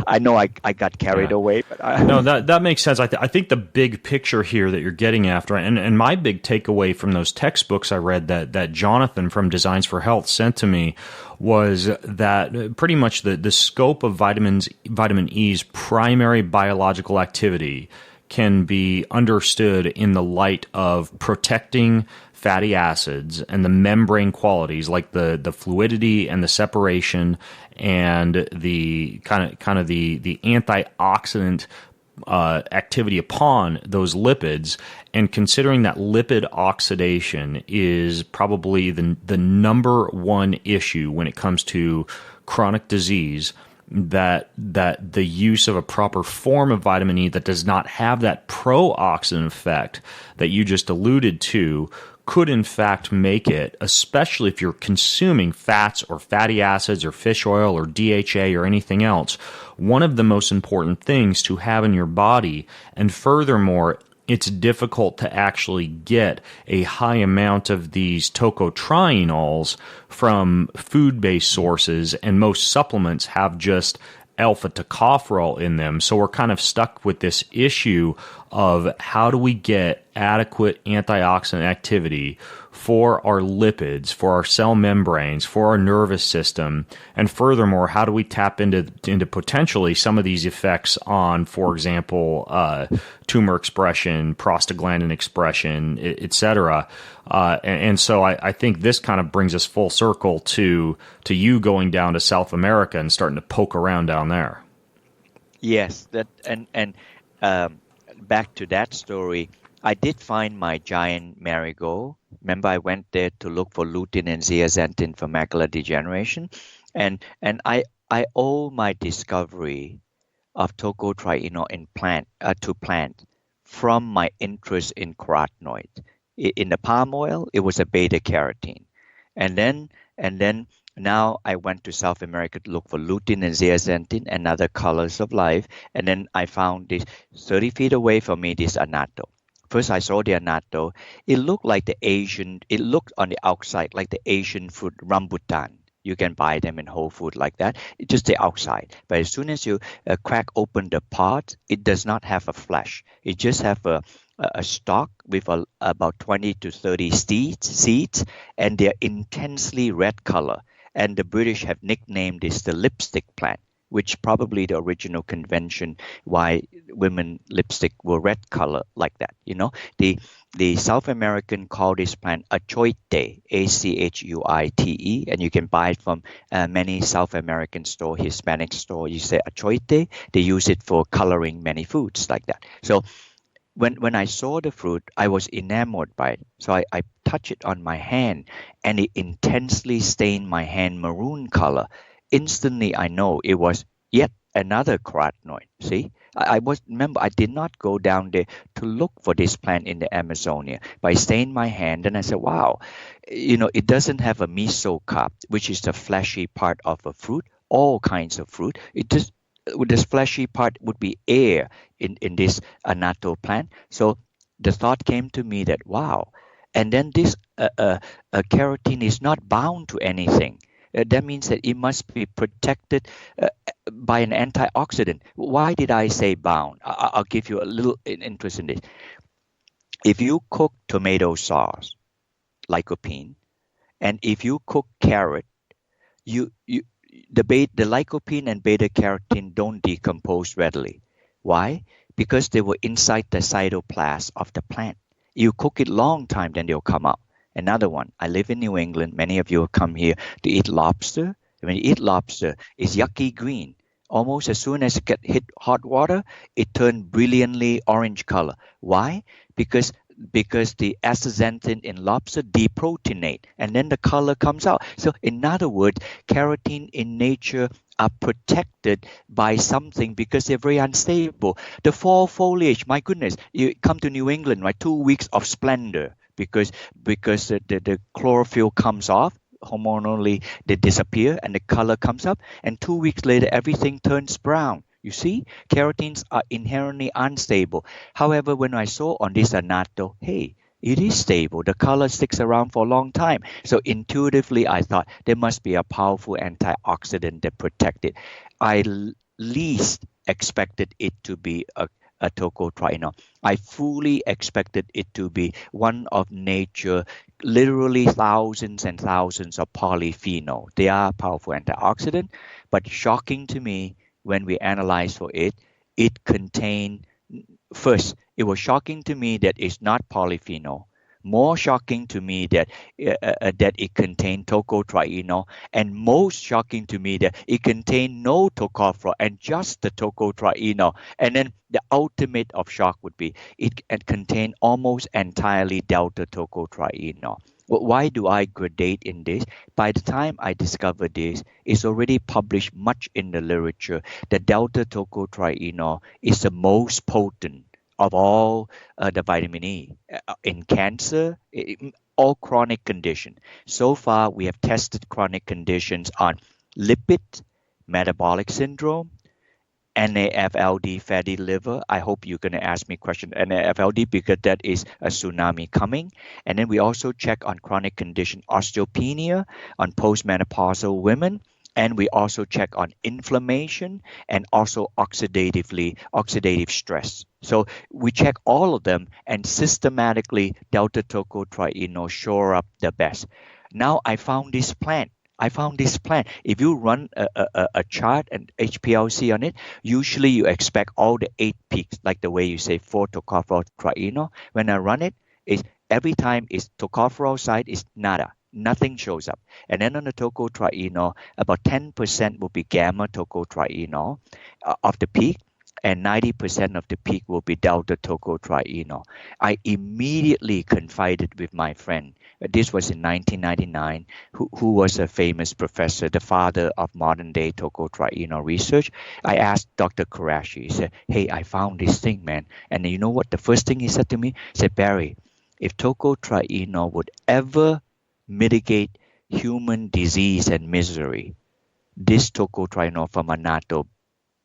Speaker 1: I know I got carried away, but
Speaker 2: no, that makes sense. I think the big picture here that you're getting after, and my big takeaway from those textbooks I read that Jonathan from Designs for Health sent to me was that pretty much the scope of vitamin E's primary biological activity can be understood in the light of protecting fatty acids and the membrane qualities like the fluidity and the separation and the kind of the antioxidant activity upon those lipids. And considering that lipid oxidation is probably the number one issue when it comes to chronic disease, that the use of a proper form of vitamin E that does not have that pro-oxidant effect that you just alluded to could in fact make it, especially if you're consuming fats or fatty acids or fish oil or DHA or anything else, one of the most important things to have in your body. And furthermore, it's difficult to actually get a high amount of these tocotrienols from food-based sources, and most supplements have just alpha tocopherol in them. So we're kind of stuck with this issue of how do we get adequate antioxidant activity for our lipids, for our cell membranes, for our nervous system, and furthermore, how do we tap into potentially some of these effects on, for example, tumor expression, prostaglandin expression, etc. And so I think this kind of brings us full circle to you going down to South America and starting to poke around down there.
Speaker 1: Yes, that and back to that story. I did find my giant marigold. Remember, I went there to look for lutein and zeaxanthin for macular degeneration, and I owe my discovery of tocotrienol in plant to plant from my interest in carotenoids. In the palm oil, it was a beta carotene, and then now I went to South America to look for lutein and zeaxanthin and other colors of life, and then I found this 30 feet away from me this annatto. First, I saw the annatto. It looked like the Asian. It looked on the outside like the Asian fruit rambutan. You can buy them in Whole Food like that. It's just the outside. But as soon as you crack open the pod, it does not have a flesh. It just have a stalk with about 20 to 30 seeds, and they're intensely red color. And the British have nicknamed this the lipstick plant, which probably the original convention why women lipstick were red color like that. The South American call this plant achoite, Achuite, and you can buy it from many South American store, Hispanic store. You say achoite, they use it for coloring many foods like that. So when I saw the fruit, I was enamored by it. So I touched it on my hand, and it intensely stained my hand maroon color. Instantly, I know it was yet another carotenoid. See, I was remember I did not go down there to look for this plant in the Amazonia, but I stained my hand, and I said, "Wow, it doesn't have a mesocarp, which is the fleshy part of a fruit. All kinds of fruit. It just this fleshy part would be air in this annatto plant. So the thought came to me that wow, and then this carotene is not bound to anything. That means that it must be protected by an antioxidant. Why did I say bound? I'll give you a little interest in this. If you cook tomato sauce, lycopene, and if you cook carrot, you the lycopene and beta carotene don't decompose readily. Why? Because they were inside the cytoplasm of the plant. You cook it long time, then they'll come out. Another one. I live in New England. Many of you have come here to eat lobster. When you eat lobster, it's yucky green. Almost as soon as it get hit hot water, it turned brilliantly orange color. Why? Because because the astaxanthin in lobster deproteinate, and then the color comes out. So in other words, carotene in nature are protected by something because they're very unstable. The fall foliage, my goodness, you come to New England, right? 2 weeks of splendor because the chlorophyll comes off, hormonally they disappear, and the color comes up, and 2 weeks later everything turns brown. You see, carotenes are inherently unstable. However, when I saw on this annatto, hey, it is stable. The color sticks around for a long time. So intuitively, I thought there must be a powerful antioxidant that protects it. I least expected it to be a tocotrienol. I fully expected it to be one of nature, literally thousands and thousands of polyphenol. They are powerful antioxidant, but shocking to me when we analyze for it, it contained first, it was shocking to me that it's not polyphenol. More shocking to me that it contained tocotrienol, and most shocking to me that it contained no tocopherol and just the tocotrienol. And then the ultimate of shock would be it contained almost entirely delta tocotrienol. Why do I gradate in this? By the time I discovered this, it's already published much in the literature that delta tocotrienol is the most potent of all the vitamin E in cancer, all chronic condition. So far, we have tested chronic conditions on lipid, metabolic syndrome, NAFLD, fatty liver. I hope you're going to ask me question NAFLD because that is a tsunami coming. And then we also check on chronic condition osteopenia on postmenopausal women. And we also check on inflammation and also oxidative stress. So we check all of them, and systematically delta tocotrienol shore up the best. Now I found this plant. If you run a chart and HPLC on it, usually you expect all the 8 peaks, like the way you say 4 tocopherol trienol. When I run it, every time is tocopherol side is nada. Nothing shows up. And then on the tocotrienol, about 10% will be gamma tocotrienol of the peak. and 90% of the peak will be delta tocotrienol. I immediately confided with my friend. This was in 1999, who was a famous professor, the father of modern day tocotrienol research. I asked Dr. Qureshi, he said, hey, I found this thing, man. And you know what? The first thing he said to me, he said, Barry, if tocotrienol would ever mitigate human disease and misery, this tocotrienol from Annatto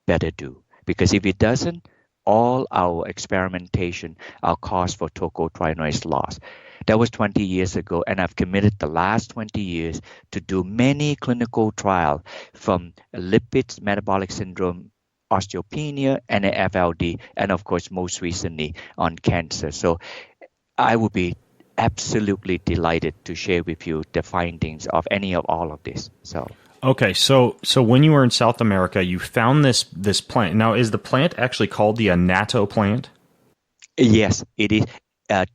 Speaker 1: better do. Because if it doesn't, all our experimentation, our cost for tocotrienol is lost. That was 20 years ago, and I've committed the last 20 years to do many clinical trials from lipids, metabolic syndrome, osteopenia, and FLD, and of course, most recently on cancer. So I would be absolutely delighted to share with you the findings of any of all of this. So.
Speaker 2: Okay, so when you were in South America, you found this plant. Now, is the plant actually called the Annatto plant?
Speaker 1: Yes, it is.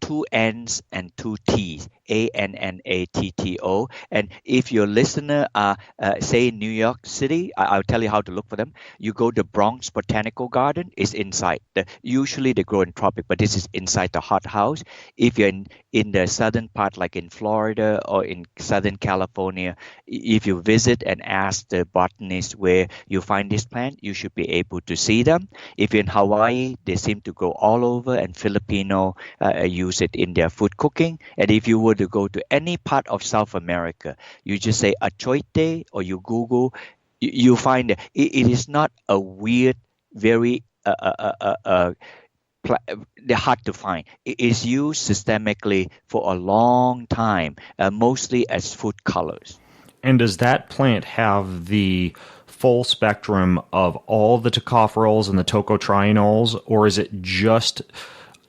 Speaker 1: Two N's and two T's, Annatto. And if your listener are, say, in New York City, I'll tell you how to look for them. You go to Bronx Botanical Garden, it's inside. Usually they grow in tropic, but this is inside the hothouse. If you're in the southern part, like in Florida or in Southern California, if you visit and ask the botanist where you find this plant, you should be able to see them. If you're in Hawaii, they seem to grow all over, and Filipino use it in their food cooking. And if you were to go to any part of South America, you just say achoite or you Google, you find that it is not a weird, very they're hard to find. It is used systemically for a long time, mostly as food colors.
Speaker 2: And does that plant have the full spectrum of all the tocopherols and the tocotrienols, or is it just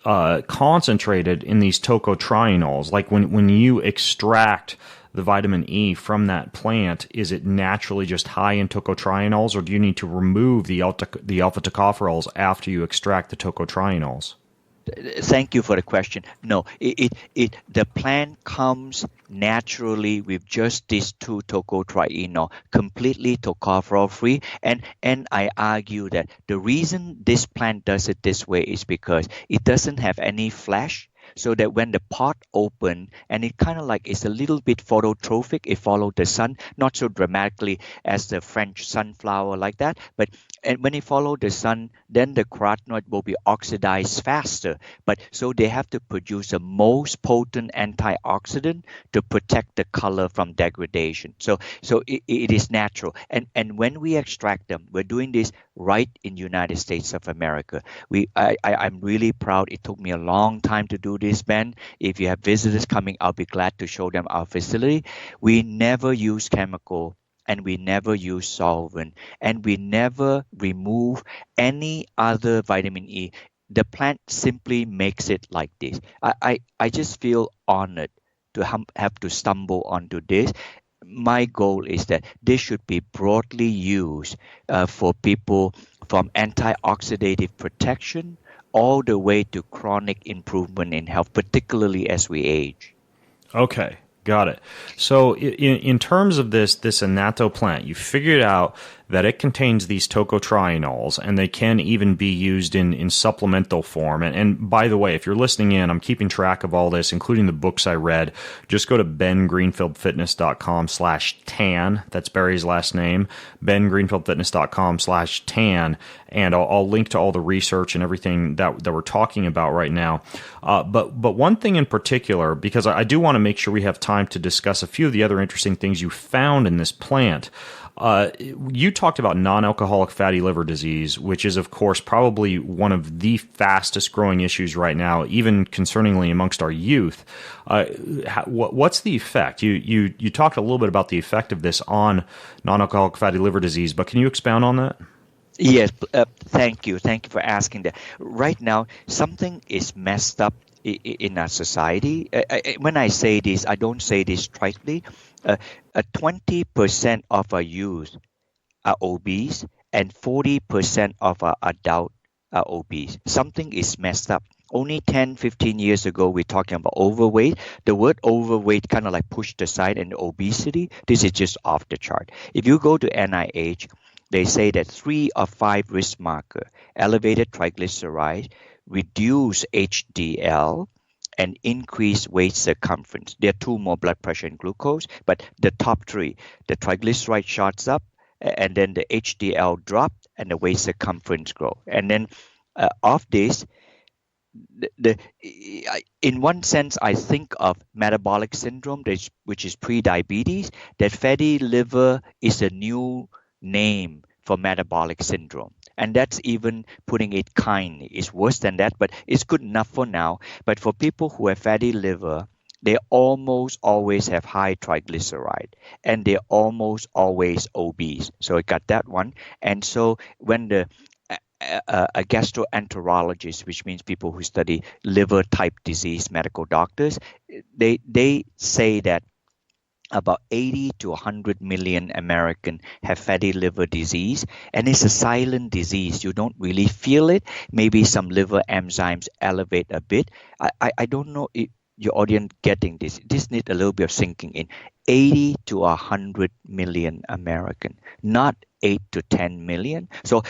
Speaker 2: concentrated in these tocotrienols? Like when you extract the vitamin E from that plant, is it naturally just high in tocotrienols, or do you need to remove the alpha tocopherols after you extract the tocotrienols?
Speaker 1: Thank you for the question. No, the plant comes naturally with just these two tocotrienol, completely tocopherol free. And I argue that the reason this plant does it this way is because it doesn't have any flesh. So that when the pot open, and it kind of like it's a little bit phototrophic, it follows the sun, not so dramatically as the French sunflower like that, but and when it follows the sun, then the carotenoid will be oxidized faster. But so they have to produce the most potent antioxidant to protect the color from degradation. So it is natural. And when we extract them, we're doing this right in United States of America. I'm really proud. It took me a long time to do this, Ben. If you have visitors coming, I'll be glad to show them our facility. We never use chemical, and we never use solvent, and we never remove any other vitamin E. The plant simply makes it like this. I just feel honored to have to stumble onto this. My goal is that this should be broadly used for people from antioxidative protection all the way to chronic improvement in health, particularly as we age.
Speaker 2: Okay, got it. So in terms of this Annatto plant, you figured out that it contains these tocotrienols, and they can even be used in supplemental form. And by the way, if you're listening in, I'm keeping track of all this, including the books I read. Just go to bengreenfieldfitness.com/tan. That's Barry's last name, bengreenfieldfitness.com/tan. And I'll link to all the research and everything that we're talking about right now. But one thing in particular, because I do want to make sure we have time to discuss a few of the other interesting things you found in this plant. You talked about non-alcoholic fatty liver disease, which is, of course, probably one of the fastest growing issues right now, even concerningly amongst our youth. What's the effect? You talked a little bit about the effect of this on non-alcoholic fatty liver disease, but can you expound on that?
Speaker 1: Yes, thank you. Thank you for asking that. Right now, something is messed up in our society. When I say this, I don't say this tritely. 20% of our youth are obese, and 40% of our adults are obese. Something is messed up. Only 10, 15 years ago, we're talking about overweight. The word overweight kind of like pushed aside, and obesity, this is just off the chart. If you go to NIH, they say that 3 of 5 risk marker, elevated triglycerides, reduce HDL, and increase waist circumference. There are 2 more: blood pressure and glucose, but the top 3, the triglyceride shots up, and then the HDL drop, and the waist circumference grow. And then of this, in one sense, I think of metabolic syndrome, which is pre-diabetes, that fatty liver is a new name for metabolic syndrome. And that's even putting it kind. It's worse than that, but it's good enough for now. But for people who have fatty liver, they almost always have high triglyceride, and they're almost always obese. So I got that one. And so when a gastroenterologist, which means people who study liver type disease, medical doctors, they say that about 80 to 100 million Americans have fatty liver disease, and it's a silent disease. You don't really feel it. Maybe some liver enzymes elevate a bit. I don't know if your audience getting this. This needs a little bit of sinking in. 80 to 100 million American, not 8 to 10 million. So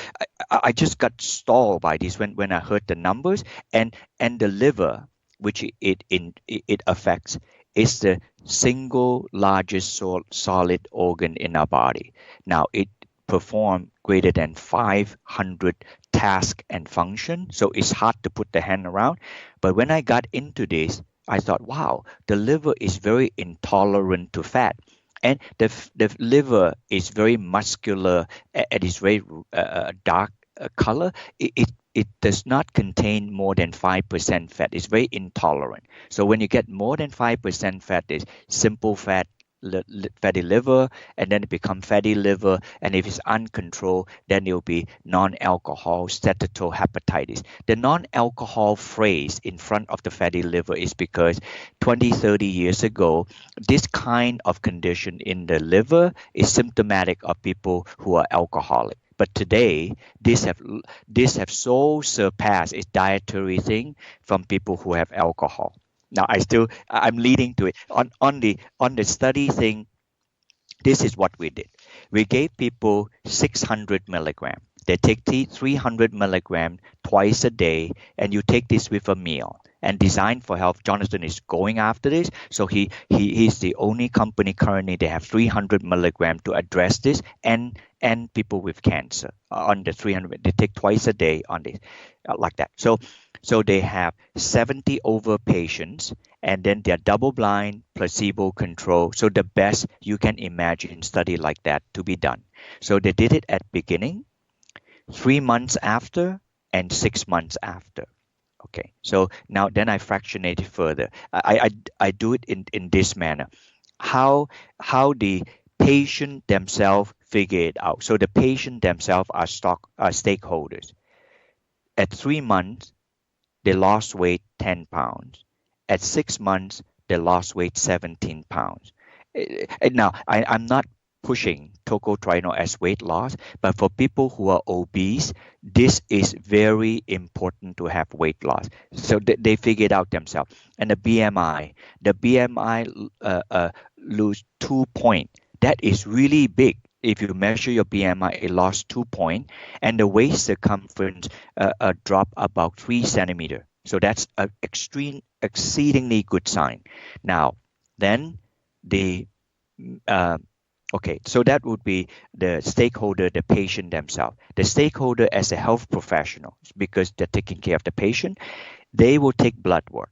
Speaker 1: I just got stalled by this when I heard the numbers, and the liver, which it affects, is the single largest solid organ in our body. Now it performs greater than 500 tasks and function, so it's hard to put the hand around. But when I got into this, I thought, wow, the liver is very intolerant to fat. And the liver is very muscular, and it's very dark color. It does not contain more than 5% fat. It's very intolerant. So when you get more than 5% fat, it's simple fat, fatty liver, and then it becomes fatty liver. And if it's uncontrolled, then it will be non-alcohol steatohepatitis. The non-alcohol phrase in front of the fatty liver is because 20, 30 years ago, this kind of condition in the liver is symptomatic of people who are alcoholic. But today, this have so surpassed its dietary thing from people who have alcohol. Now I'm leading to it on the study thing. This is what we did. We gave people 600 milligram. They take 300 milligram twice a day, and you take this with a meal. And Design for Health, Jonathan is going after this. So he's the only company currently they have 300 milligram to address this, and people with cancer on the 300. They take twice a day on this, like that. So they have 70 over patients, and then they're double-blind, placebo-controlled. So the best you can imagine study like that to be done. So they did it at beginning, 3 months after, and 6 months after. Okay, so now then I fractionate it further. I do it in this manner. How the patient themselves figure it out. So the patient themselves are stakeholders. At 3 months, they lost weight 10 pounds. At 6 months, they lost weight 17 pounds. Now, I'm not pushing tocotrienol as weight loss, but for people who are obese, this is very important to have weight loss. So they figure it out themselves. And the BMI lose 2 points. That is really big. If you measure your BMI, it lost 2 points, and the waist circumference drop about 3 centimeters. So that's an exceedingly good sign. Now, then okay, so that would be the stakeholder, the patient themselves. The stakeholder as a health professional, because they're taking care of the patient, they will take blood work.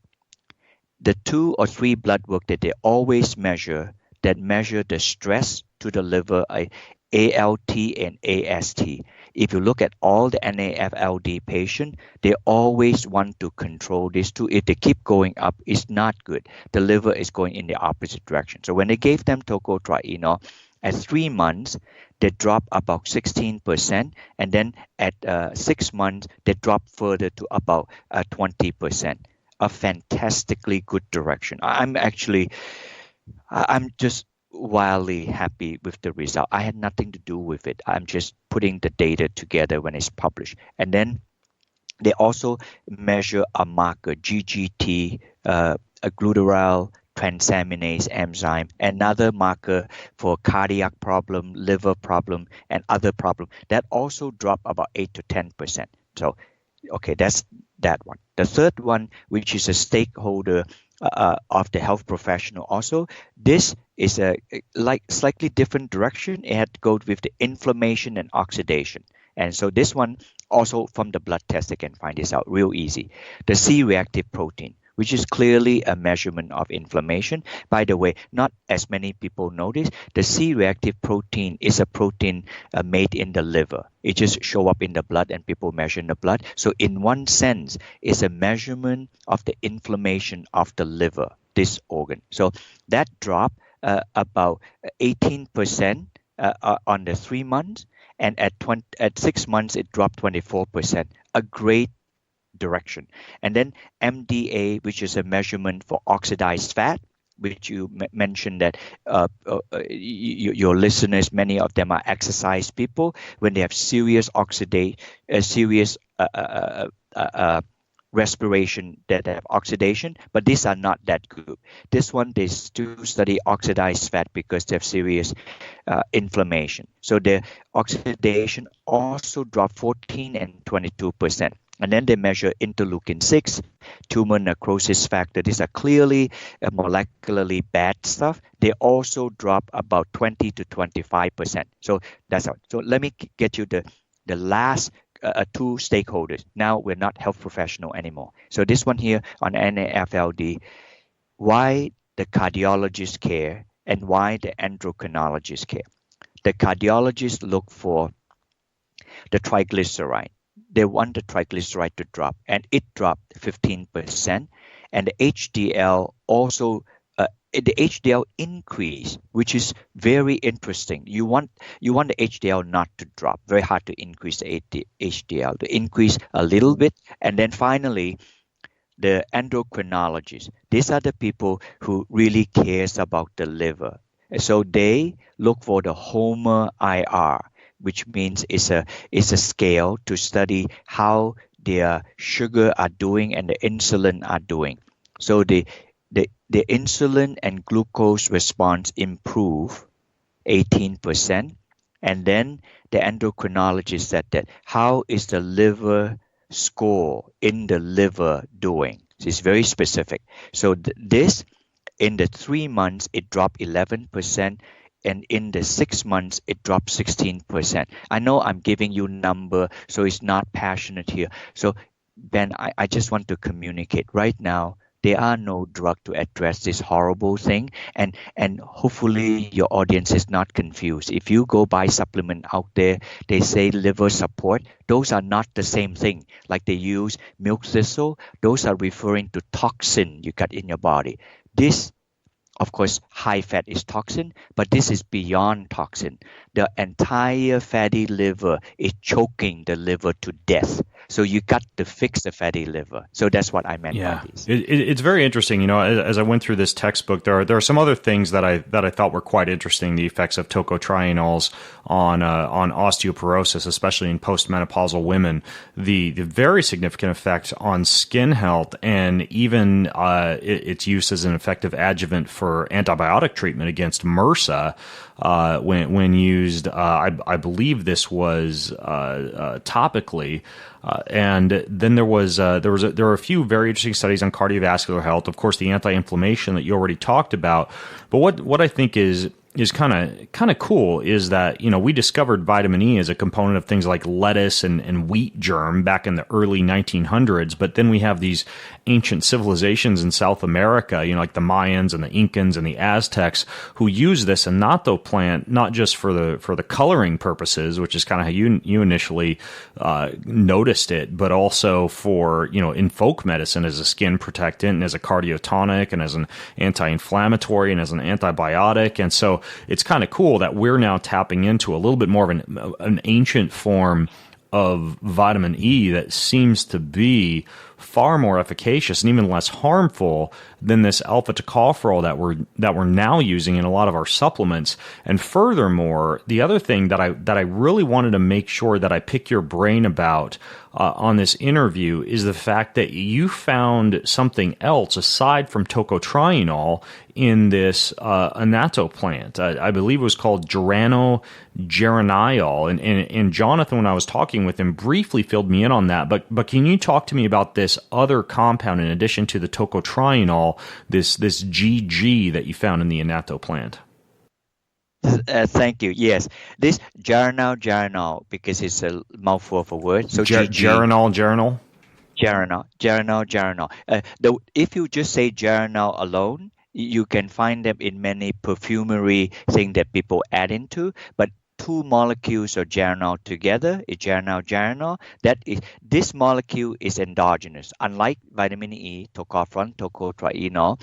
Speaker 1: The 2 or 3 blood work that they always measure, that measure the stress to the liver, ALT and AST. If you look at all the NAFLD patients, they always want to control this too. If they keep going up, it's not good. The liver is going in the opposite direction. So when they gave them tocotrienol, at 3 months, they drop about 16%, and then at 6 months, they drop further to about 20%. A fantastically good direction. I'm just wildly happy with the result. I had nothing to do with it. I'm just putting the data together when it's published. And then they also measure a marker, GGT, a glutarate transaminase enzyme, another marker for cardiac problem, liver problem, and other problem. That also dropped about 8 to 10%. So, okay, that's that one. The third one, which is a stakeholder of the health professional also, this is a like slightly different direction. It had to go with the inflammation and oxidation. And so this one also from the blood test, they can find this out real easy. The C-reactive protein, which is clearly a measurement of inflammation. By the way, not as many people notice, the C-reactive protein is a protein made in the liver. It just show up in the blood and people measure in the blood. So in one sense, it's a measurement of the inflammation of the liver, this organ. So that dropped about 18% on the 3 months. And at 6 months, it dropped 24%, a great direction. And then MDA, which is a measurement for oxidized fat, which you mentioned that your listeners, many of them are exercise people. When they have serious serious respiration that have oxidation, but these are not that good. This one, they still study oxidized fat because they have serious inflammation. So the oxidation also dropped 14 and 22%. And then they measure interleukin-6, tumor necrosis factor. These are clearly molecularly bad stuff. They also drop about 20 to 25%. So that's all. So let me get you the last two stakeholders. Now we're not health professional anymore. So this one here on NAFLD, why the cardiologist care and why the endocrinologist care. The cardiologists look for the triglyceride. They want the triglyceride to drop, and it dropped 15%. And the HDL also, the HDL increase, which is very interesting. You want the HDL not to drop. Very hard to increase the HDL. To increase a little bit, and then finally, the endocrinologists. These are the people who really cares about the liver. So they look for the HOMA IR, which means it's a scale to study how their sugar are doing and the insulin are doing. So the insulin and glucose response improve 18%. And then the endocrinologist said that how is the liver score in the liver doing? So it's very specific. So this, in the 3 months, it dropped 11%. And in the 6 months, it dropped 16%. I know I'm giving you number, so it's not passionate here. So, Ben, I just want to communicate right now. There are no drug to address this horrible thing, and hopefully your audience is not confused. If you go buy supplement out there, they say liver support. Those are not the same thing. Like they use milk thistle. Those are referring to toxin you got in your body. This, of course, high fat is toxin, but this is beyond toxin. The entire fatty liver is choking the liver to death. So you got to fix the fatty liver. So that's what I meant by this.
Speaker 2: It's very interesting. You know, as I went through this textbook, there are some other things that I thought were quite interesting. The effects of tocotrienols on osteoporosis, especially in postmenopausal women. The very significant effect on skin health, and even its use as an effective adjuvant for antibiotic treatment against MRSA. When used, I believe this was topically, and then there were a few very interesting studies on cardiovascular health. Of course, the anti-inflammation that you already talked about. But what I think is kind of cool is that, you know, we discovered vitamin E as a component of things like lettuce and wheat germ back in the early 1900s. But then we have these ancient civilizations in South America, you know, like the Mayans and the Incans and the Aztecs, who use this annatto plant not just for the coloring purposes, which is kind of how you initially noticed it, but also for, you know, in folk medicine as a skin protectant and as a cardiotonic and as an anti-inflammatory and as an antibiotic. And so it's kind of cool that we're now tapping into a little bit more of an ancient form of vitamin E that seems to be far more efficacious and even less harmful than this alpha tocopherol that we're now using in a lot of our supplements. And furthermore, the other thing that I really wanted to make sure that I pick your brain about on this interview is the fact that you found something else aside from tocotrienol in this annatto plant. I believe it was called geraniol. And Jonathan, when I was talking with him, briefly filled me in on that. But can you talk to me about this other compound in addition to the tocotrienol, this GG that you found in the annatto plant?
Speaker 1: Thank you. Yes, this geranol, because it's a mouthful of a word. So GG,
Speaker 2: Geranol.
Speaker 1: geranol. If you just say geranol alone, you can find them in many perfumery thing that people add into. But two molecules of geranol together is geranol. This molecule is endogenous. Unlike vitamin E, tocopherol, tocotrienol,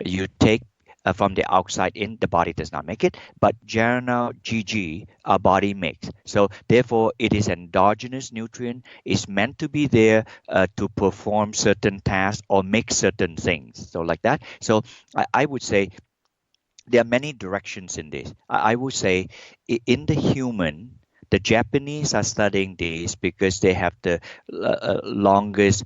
Speaker 1: you take from the outside in, the body does not make it, but geranol GG our body makes. So therefore, it is endogenous nutrient. It's meant to be there to perform certain tasks or make certain things. So like that. So I would say there are many directions in this. I would say in the human, the Japanese are studying this because they have the longest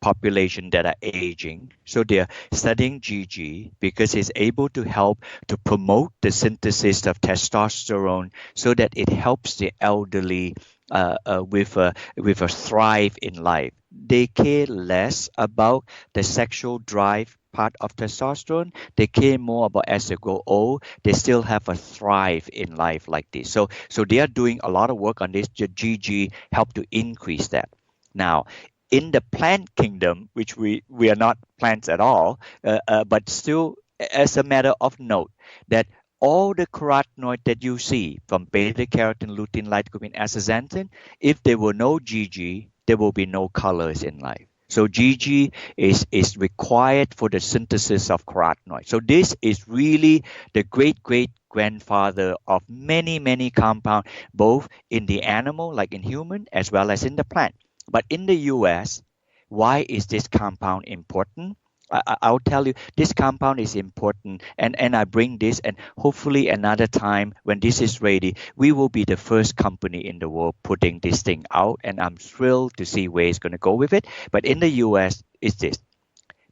Speaker 1: population that are aging. So they're studying GG because it's able to help to promote the synthesis of testosterone so that it helps the elderly with a thrive in life. They care less about the sexual drive part of testosterone. They care more about as they grow old, they still have a thrive in life like this. So they are doing a lot of work on this. The GG help to increase that. Now, in the plant kingdom, which we are not plants at all, but still as a matter of note, that all the carotenoid that you see from beta carotene, lutein, lycopene, astaxanthin, if there were no GG, there will be no colors in life. So GG is required for the synthesis of carotenoid. So this is really the great grandfather of many compounds, both in the animal, like in human, as well as in the plant. But in the US, why is this compound important? I'll tell you, this compound is important, and I bring this, and hopefully another time when this is ready, we will be the first company in the world putting this thing out, and I'm thrilled to see where it's going to go with it. But in the US, it's this.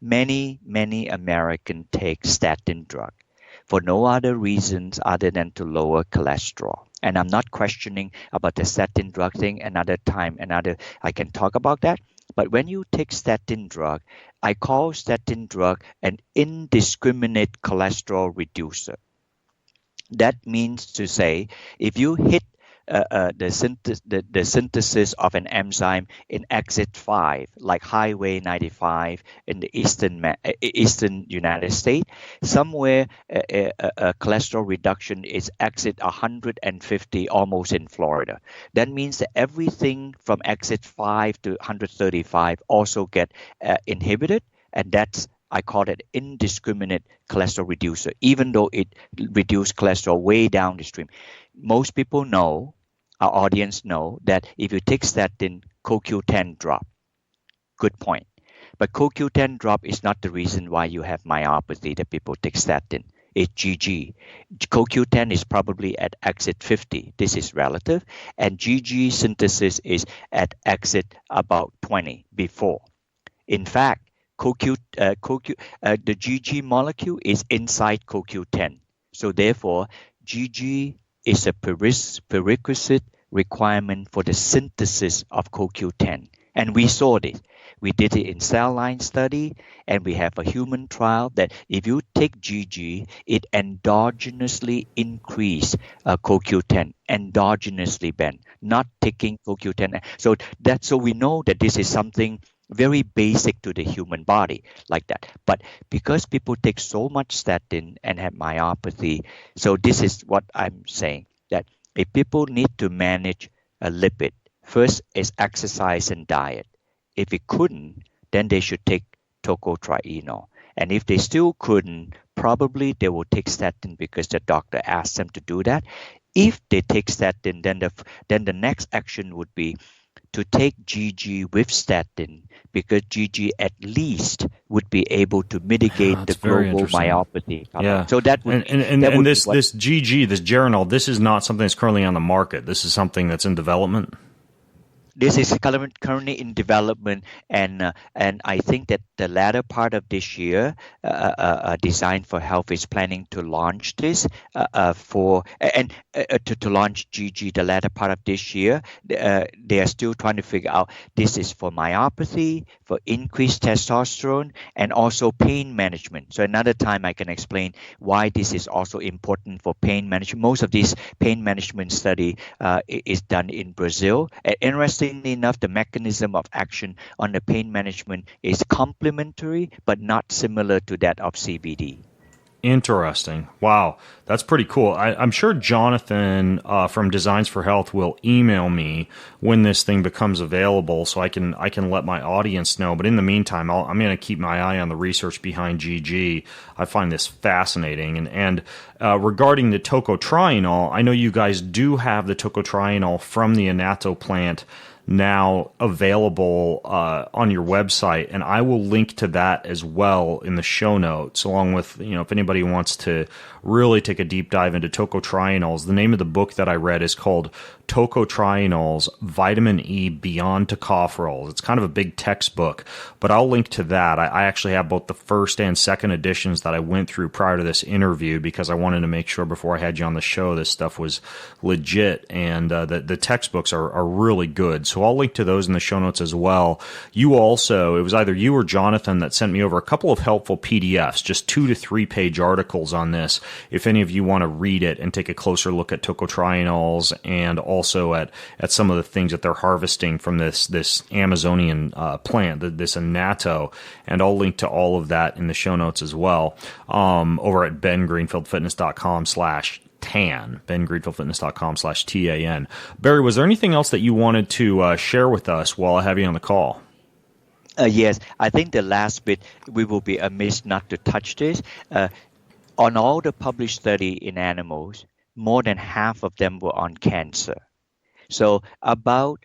Speaker 1: Many Americans take statin drug for no other reasons other than to lower cholesterol. And I'm not questioning about the statin drug thing. Another time, I can talk about that. But when you take statin drug, I call statin drug an indiscriminate cholesterol reducer. That means to say, if you hit the synthesis of an enzyme in exit 5, like Highway 95 in the eastern United States, somewhere cholesterol reduction is exit 150, almost in Florida. That means that everything from exit 5 to 135 also get inhibited, and I call it indiscriminate cholesterol reducer, even though it reduces cholesterol way down the stream. Most people know, our audience know, that if you take statin, CoQ10 drop. Good point. But CoQ10 drop is not the reason why you have myopathy that people take statin. It's GG. CoQ10 is probably at exit 50. This is relative. And GG synthesis is at exit about 20 before. In fact, the GG molecule is inside CoQ10. So therefore, GG is a prerequisite requirement for the synthesis of CoQ10. And we saw this. We did it in cell line study, and we have a human trial that if you take GG, it endogenously increase CoQ10, endogenously, Ben, not taking CoQ10. So we know that this is something very basic to the human body like that. But because people take so much statin and have myopathy, so this is what I'm saying, that if people need to manage a lipid, first is exercise and diet. If it couldn't, then they should take tocotrienol. And if they still couldn't, probably they will take statin because the doctor asked them to do that. If they take statin, then the next action would be to take GG with statin because GG at least would be able to mitigate the
Speaker 2: That's very
Speaker 1: global
Speaker 2: interesting.
Speaker 1: myopathy.
Speaker 2: Yeah,
Speaker 1: So that would be
Speaker 2: and this
Speaker 1: what.
Speaker 2: this GG, this Geranol, this is not something that's currently on the market. This is something that's in development.
Speaker 1: This is currently in development, and I think that the latter part of this year, Design for Health is planning to launch this for and to launch GG the latter part of this year. They are still trying to figure out this is for myopathy, for increased testosterone, and also pain management. So another time I can explain why this is also important for pain management. Most of these pain management study is done in Brazil. Interestingly enough, the mechanism of action on the pain management is complementary but not similar to that of CBD.
Speaker 2: Interesting. Wow, that's pretty cool. I'm sure Jonathan from Designs for Health will email me when this thing becomes available, so I can let my audience know. But in the meantime, I'm going to keep my eye on the research behind GG. I find this fascinating. And regarding the tocotrienol, I know you guys do have the tocotrienol from the Annatto plant now available on your website, and I will link to that as well in the show notes, along with, if anybody wants to really take a deep dive into tocotrienols. The name of the book that I read is called Tocotrienols, Vitamin E Beyond Tocopherols. It's kind of a big textbook, but I'll link to that. I actually have both the first and second editions that I went through prior to this interview because I wanted to make sure before I had you on the show this stuff was legit, and the textbooks are really good. So I'll link to those in the show notes as well. You also, it was either you or Jonathan that sent me over a couple of helpful PDFs, just 2 to 3 page articles on this. If any of you want to read it and take a closer look at tocotrienols and also at some of the things that they're harvesting from this Amazonian plant, this Annatto, and I'll link to all of that in the show notes as well over at bengreenfieldfitness.com/tan, bengreenfieldfitness.com/TAN. Barry, was there anything else that you wanted to share with us while I have you on the call?
Speaker 1: Yes, I think the last bit, we will be amiss not to touch this. On all the published study in animals, more than half of them were on cancer. So about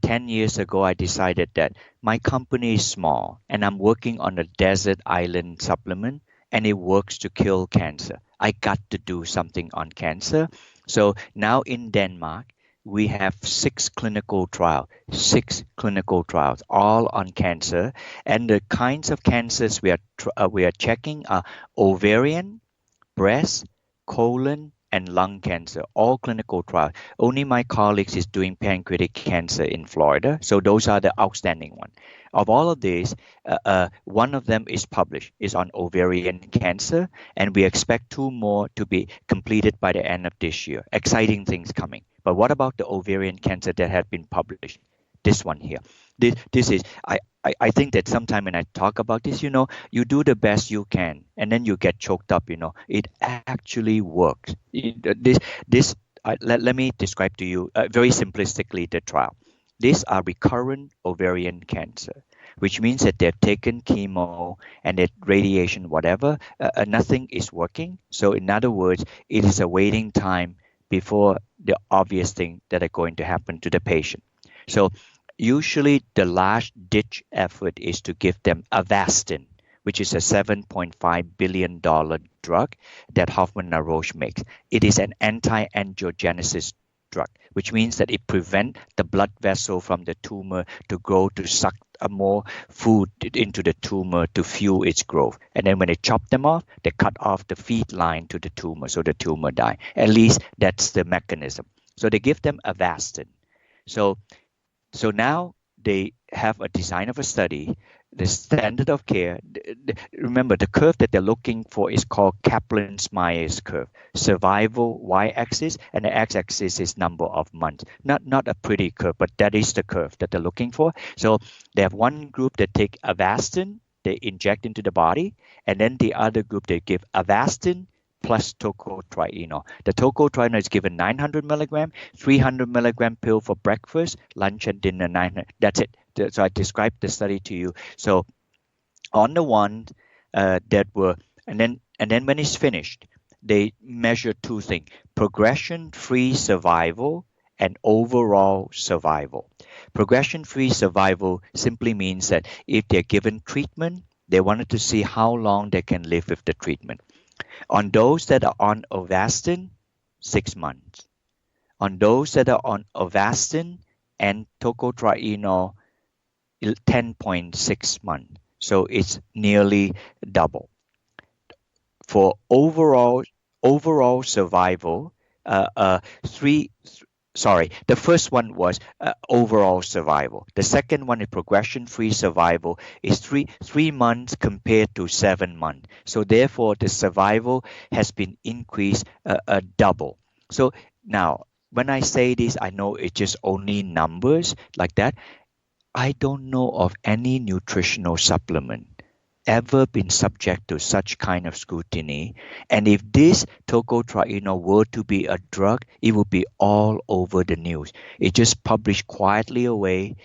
Speaker 1: 10 years ago, I decided that my company is small and I'm working on a desert island supplement and it works to kill cancer. I got to do something on cancer. So now in Denmark, we have 6 clinical trials, all on cancer. And the kinds of cancers we are checking are ovarian, breast, colon, and lung cancer, all clinical trials. Only my colleagues is doing pancreatic cancer in Florida. So those are the outstanding ones. Of all of these, one of them is published, is on ovarian cancer, and we expect 2 more to be completed by the end of this year. Exciting things coming. But what about the ovarian cancer that had been published? This one here. This is, I think that sometime when I talk about this, you do the best you can, and then you get choked up, It actually works. Let me describe to you very simplistically the trial. These are recurrent ovarian cancer, which means that they've taken chemo and that radiation, whatever, nothing is working. So in other words, it is a waiting time before the obvious thing that are going to happen to the patient. So usually the last ditch effort is to give them Avastin, which is a $7.5 billion drug that Hoffman and Roche makes. It is an anti-angiogenesis drug, which means that it prevents the blood vessel from the tumor to grow, to suck more food into the tumor to fuel its growth. And then when they chop them off, they cut off the feed line to the tumor, so the tumor dies. At least that's the mechanism. So they give them Avastin. So now they have a design of a study, the standard of care. Remember, the curve that they're looking for is called Kaplan-Meier's curve. Survival y-axis, and the x-axis is number of months. Not a pretty curve, but that is the curve that they're looking for. So they have one group that take Avastin, they inject into the body, and then the other group they give Avastin plus tocotrienol. The tocotrienol is given 900 milligram, 300 milligram pill for breakfast, lunch, and dinner. 900. That's it. So I described the study to you. So on the one that were, and then when it's finished, they measure 2 things: progression-free survival and overall survival. Progression-free survival simply means that if they're given treatment, they wanted to see how long they can live with the treatment. On those that are on Avastin, 6 months. On those that are on Avastin and tocotrienol, 10.6 months. So it's nearly double. For overall survival, the first one was overall survival. The second one is progression-free survival is three months compared to 7 months. So therefore, the survival has been increased double. So now, when I say this, I know it's just only numbers like that. I don't know of any nutritional supplement ever been subject to such kind of scrutiny. And if this tocotrienol were to be a drug, it would be all over the news. It just published quietly away.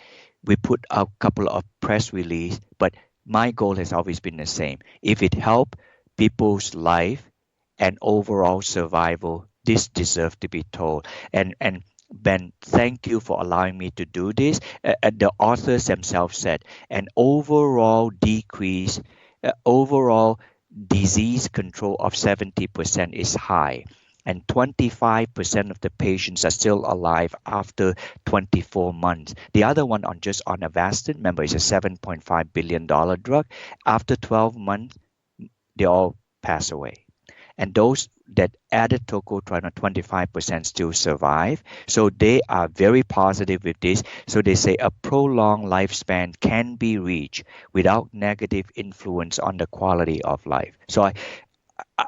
Speaker 1: We put out a couple of press releases, but my goal has always been the same. If it helped people's life and overall survival, this deserves to be told. And Ben, thank you for allowing me to do this. The authors themselves said an overall decrease, overall disease control of 70% is high, and 25% of the patients are still alive after 24 months. The other one on Avastin, remember, is a $7.5 billion drug. After 12 months, they all pass away. And those that added tocotrienol, 25% still survive. So they are very positive with this. So they say a prolonged lifespan can be reached without negative influence on the quality of life. So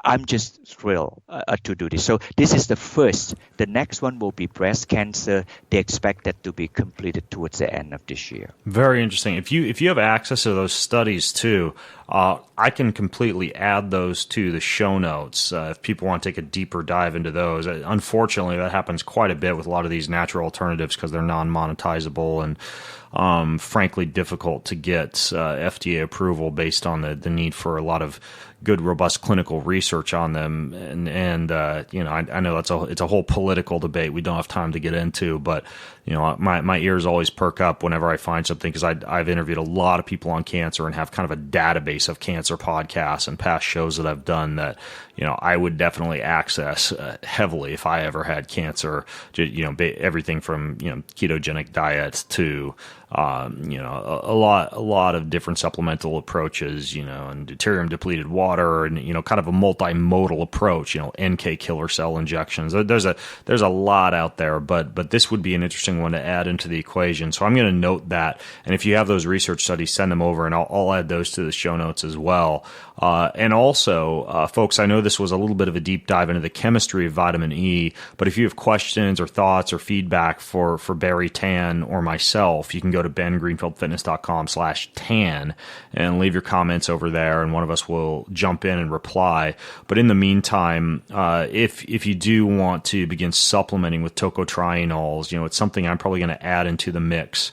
Speaker 1: I'm just thrilled to do this. So this is the first. The next one will be breast cancer. They expect that to be completed towards the end of this year.
Speaker 2: Very interesting. If you have access to those studies too, I can completely add those to the show notes if people want to take a deeper dive into those. Unfortunately, that happens quite a bit with a lot of these natural alternatives because they're non-monetizable and frankly difficult to get FDA approval based on the need for a lot of good, robust clinical research on them. And I know it's a whole political debate we don't have time to get into, but my ears always perk up whenever I find something because I've interviewed a lot of people on cancer and have kind of a database of cancer podcasts and past shows that I've done that I would definitely access heavily if I ever had cancer. Everything from ketogenic diets to a lot of different supplemental approaches, and deuterium depleted water, and kind of a multimodal approach, NK killer cell injections. There's a lot out there, but this would be an interesting one to add into the equation. So I'm going to note that, and if you have those research studies, send them over, and I'll add those to the show notes as well. And also, folks, I know this was a little bit of a deep dive into the chemistry of vitamin E, but if you have questions or thoughts or feedback for Barry Tan or myself, you can go to bengreenfieldfitness.com/tan and leave your comments over there, and one of us will jump in and reply. But in the meantime, if you do want to begin supplementing with tocotrienols, it's something I'm probably going to add into the mix.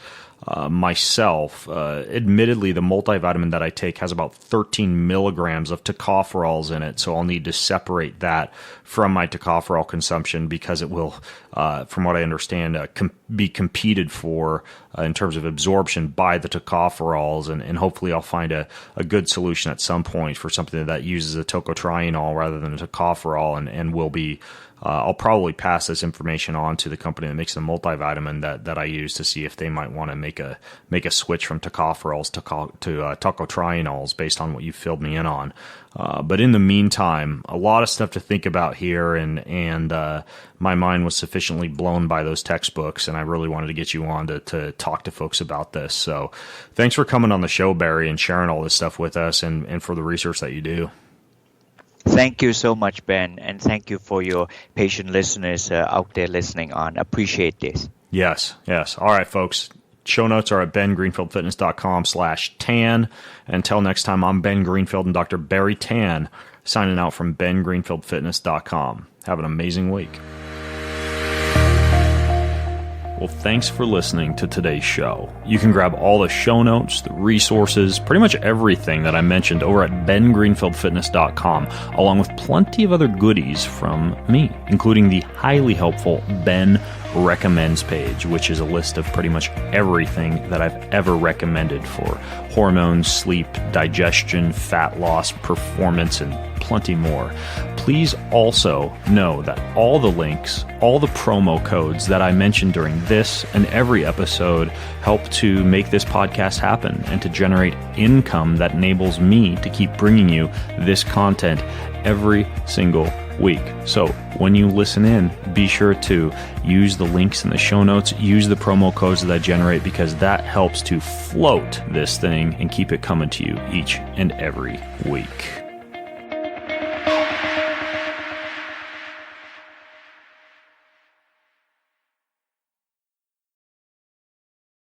Speaker 2: Myself, admittedly, the multivitamin that I take has about 13 milligrams of tocopherols in it, so I'll need to separate that from my tocopherol consumption because it will, from what I understand, be competed for in terms of absorption by the tocopherols, and hopefully I'll find a good solution at some point for something that uses a tocotrienol rather than a tocopherol, and will be. I'll probably pass this information on to the company that makes the multivitamin that I use to see if they might want to make a switch from tocopherols to tocotrienols based on what you filled me in on. But in the meantime, a lot of stuff to think about here, and my mind was sufficiently blown by those textbooks, and I really wanted to get you on to talk to folks about this. So thanks for coming on the show, Barry, and sharing all this stuff with us, and for the research that you do.
Speaker 1: Thank you so much, Ben, and thank you for your patient listeners out there listening on. Appreciate this.
Speaker 2: Yes. All right, folks. Show notes are at bengreenfieldfitness.com/tan. Until next time, I'm Ben Greenfield and Dr. Barry Tan, signing out from bengreenfieldfitness.com. Have an amazing week. Well, thanks for listening to today's show. You can grab all the show notes, the resources, pretty much everything that I mentioned over at bengreenfieldfitness.com, along with plenty of other goodies from me, including the highly helpful Ben recommends page, which is a list of pretty much everything that I've ever recommended for hormones, sleep, digestion, fat loss, performance, and plenty more. Please also know that all the links, all the promo codes that I mentioned during this and every episode help to make this podcast happen and to generate income that enables me to keep bringing you this content every single week. So when you listen in, be sure to use the links in the show notes, use the promo codes that I generate, because that helps to float this thing and keep it coming to you each and every week.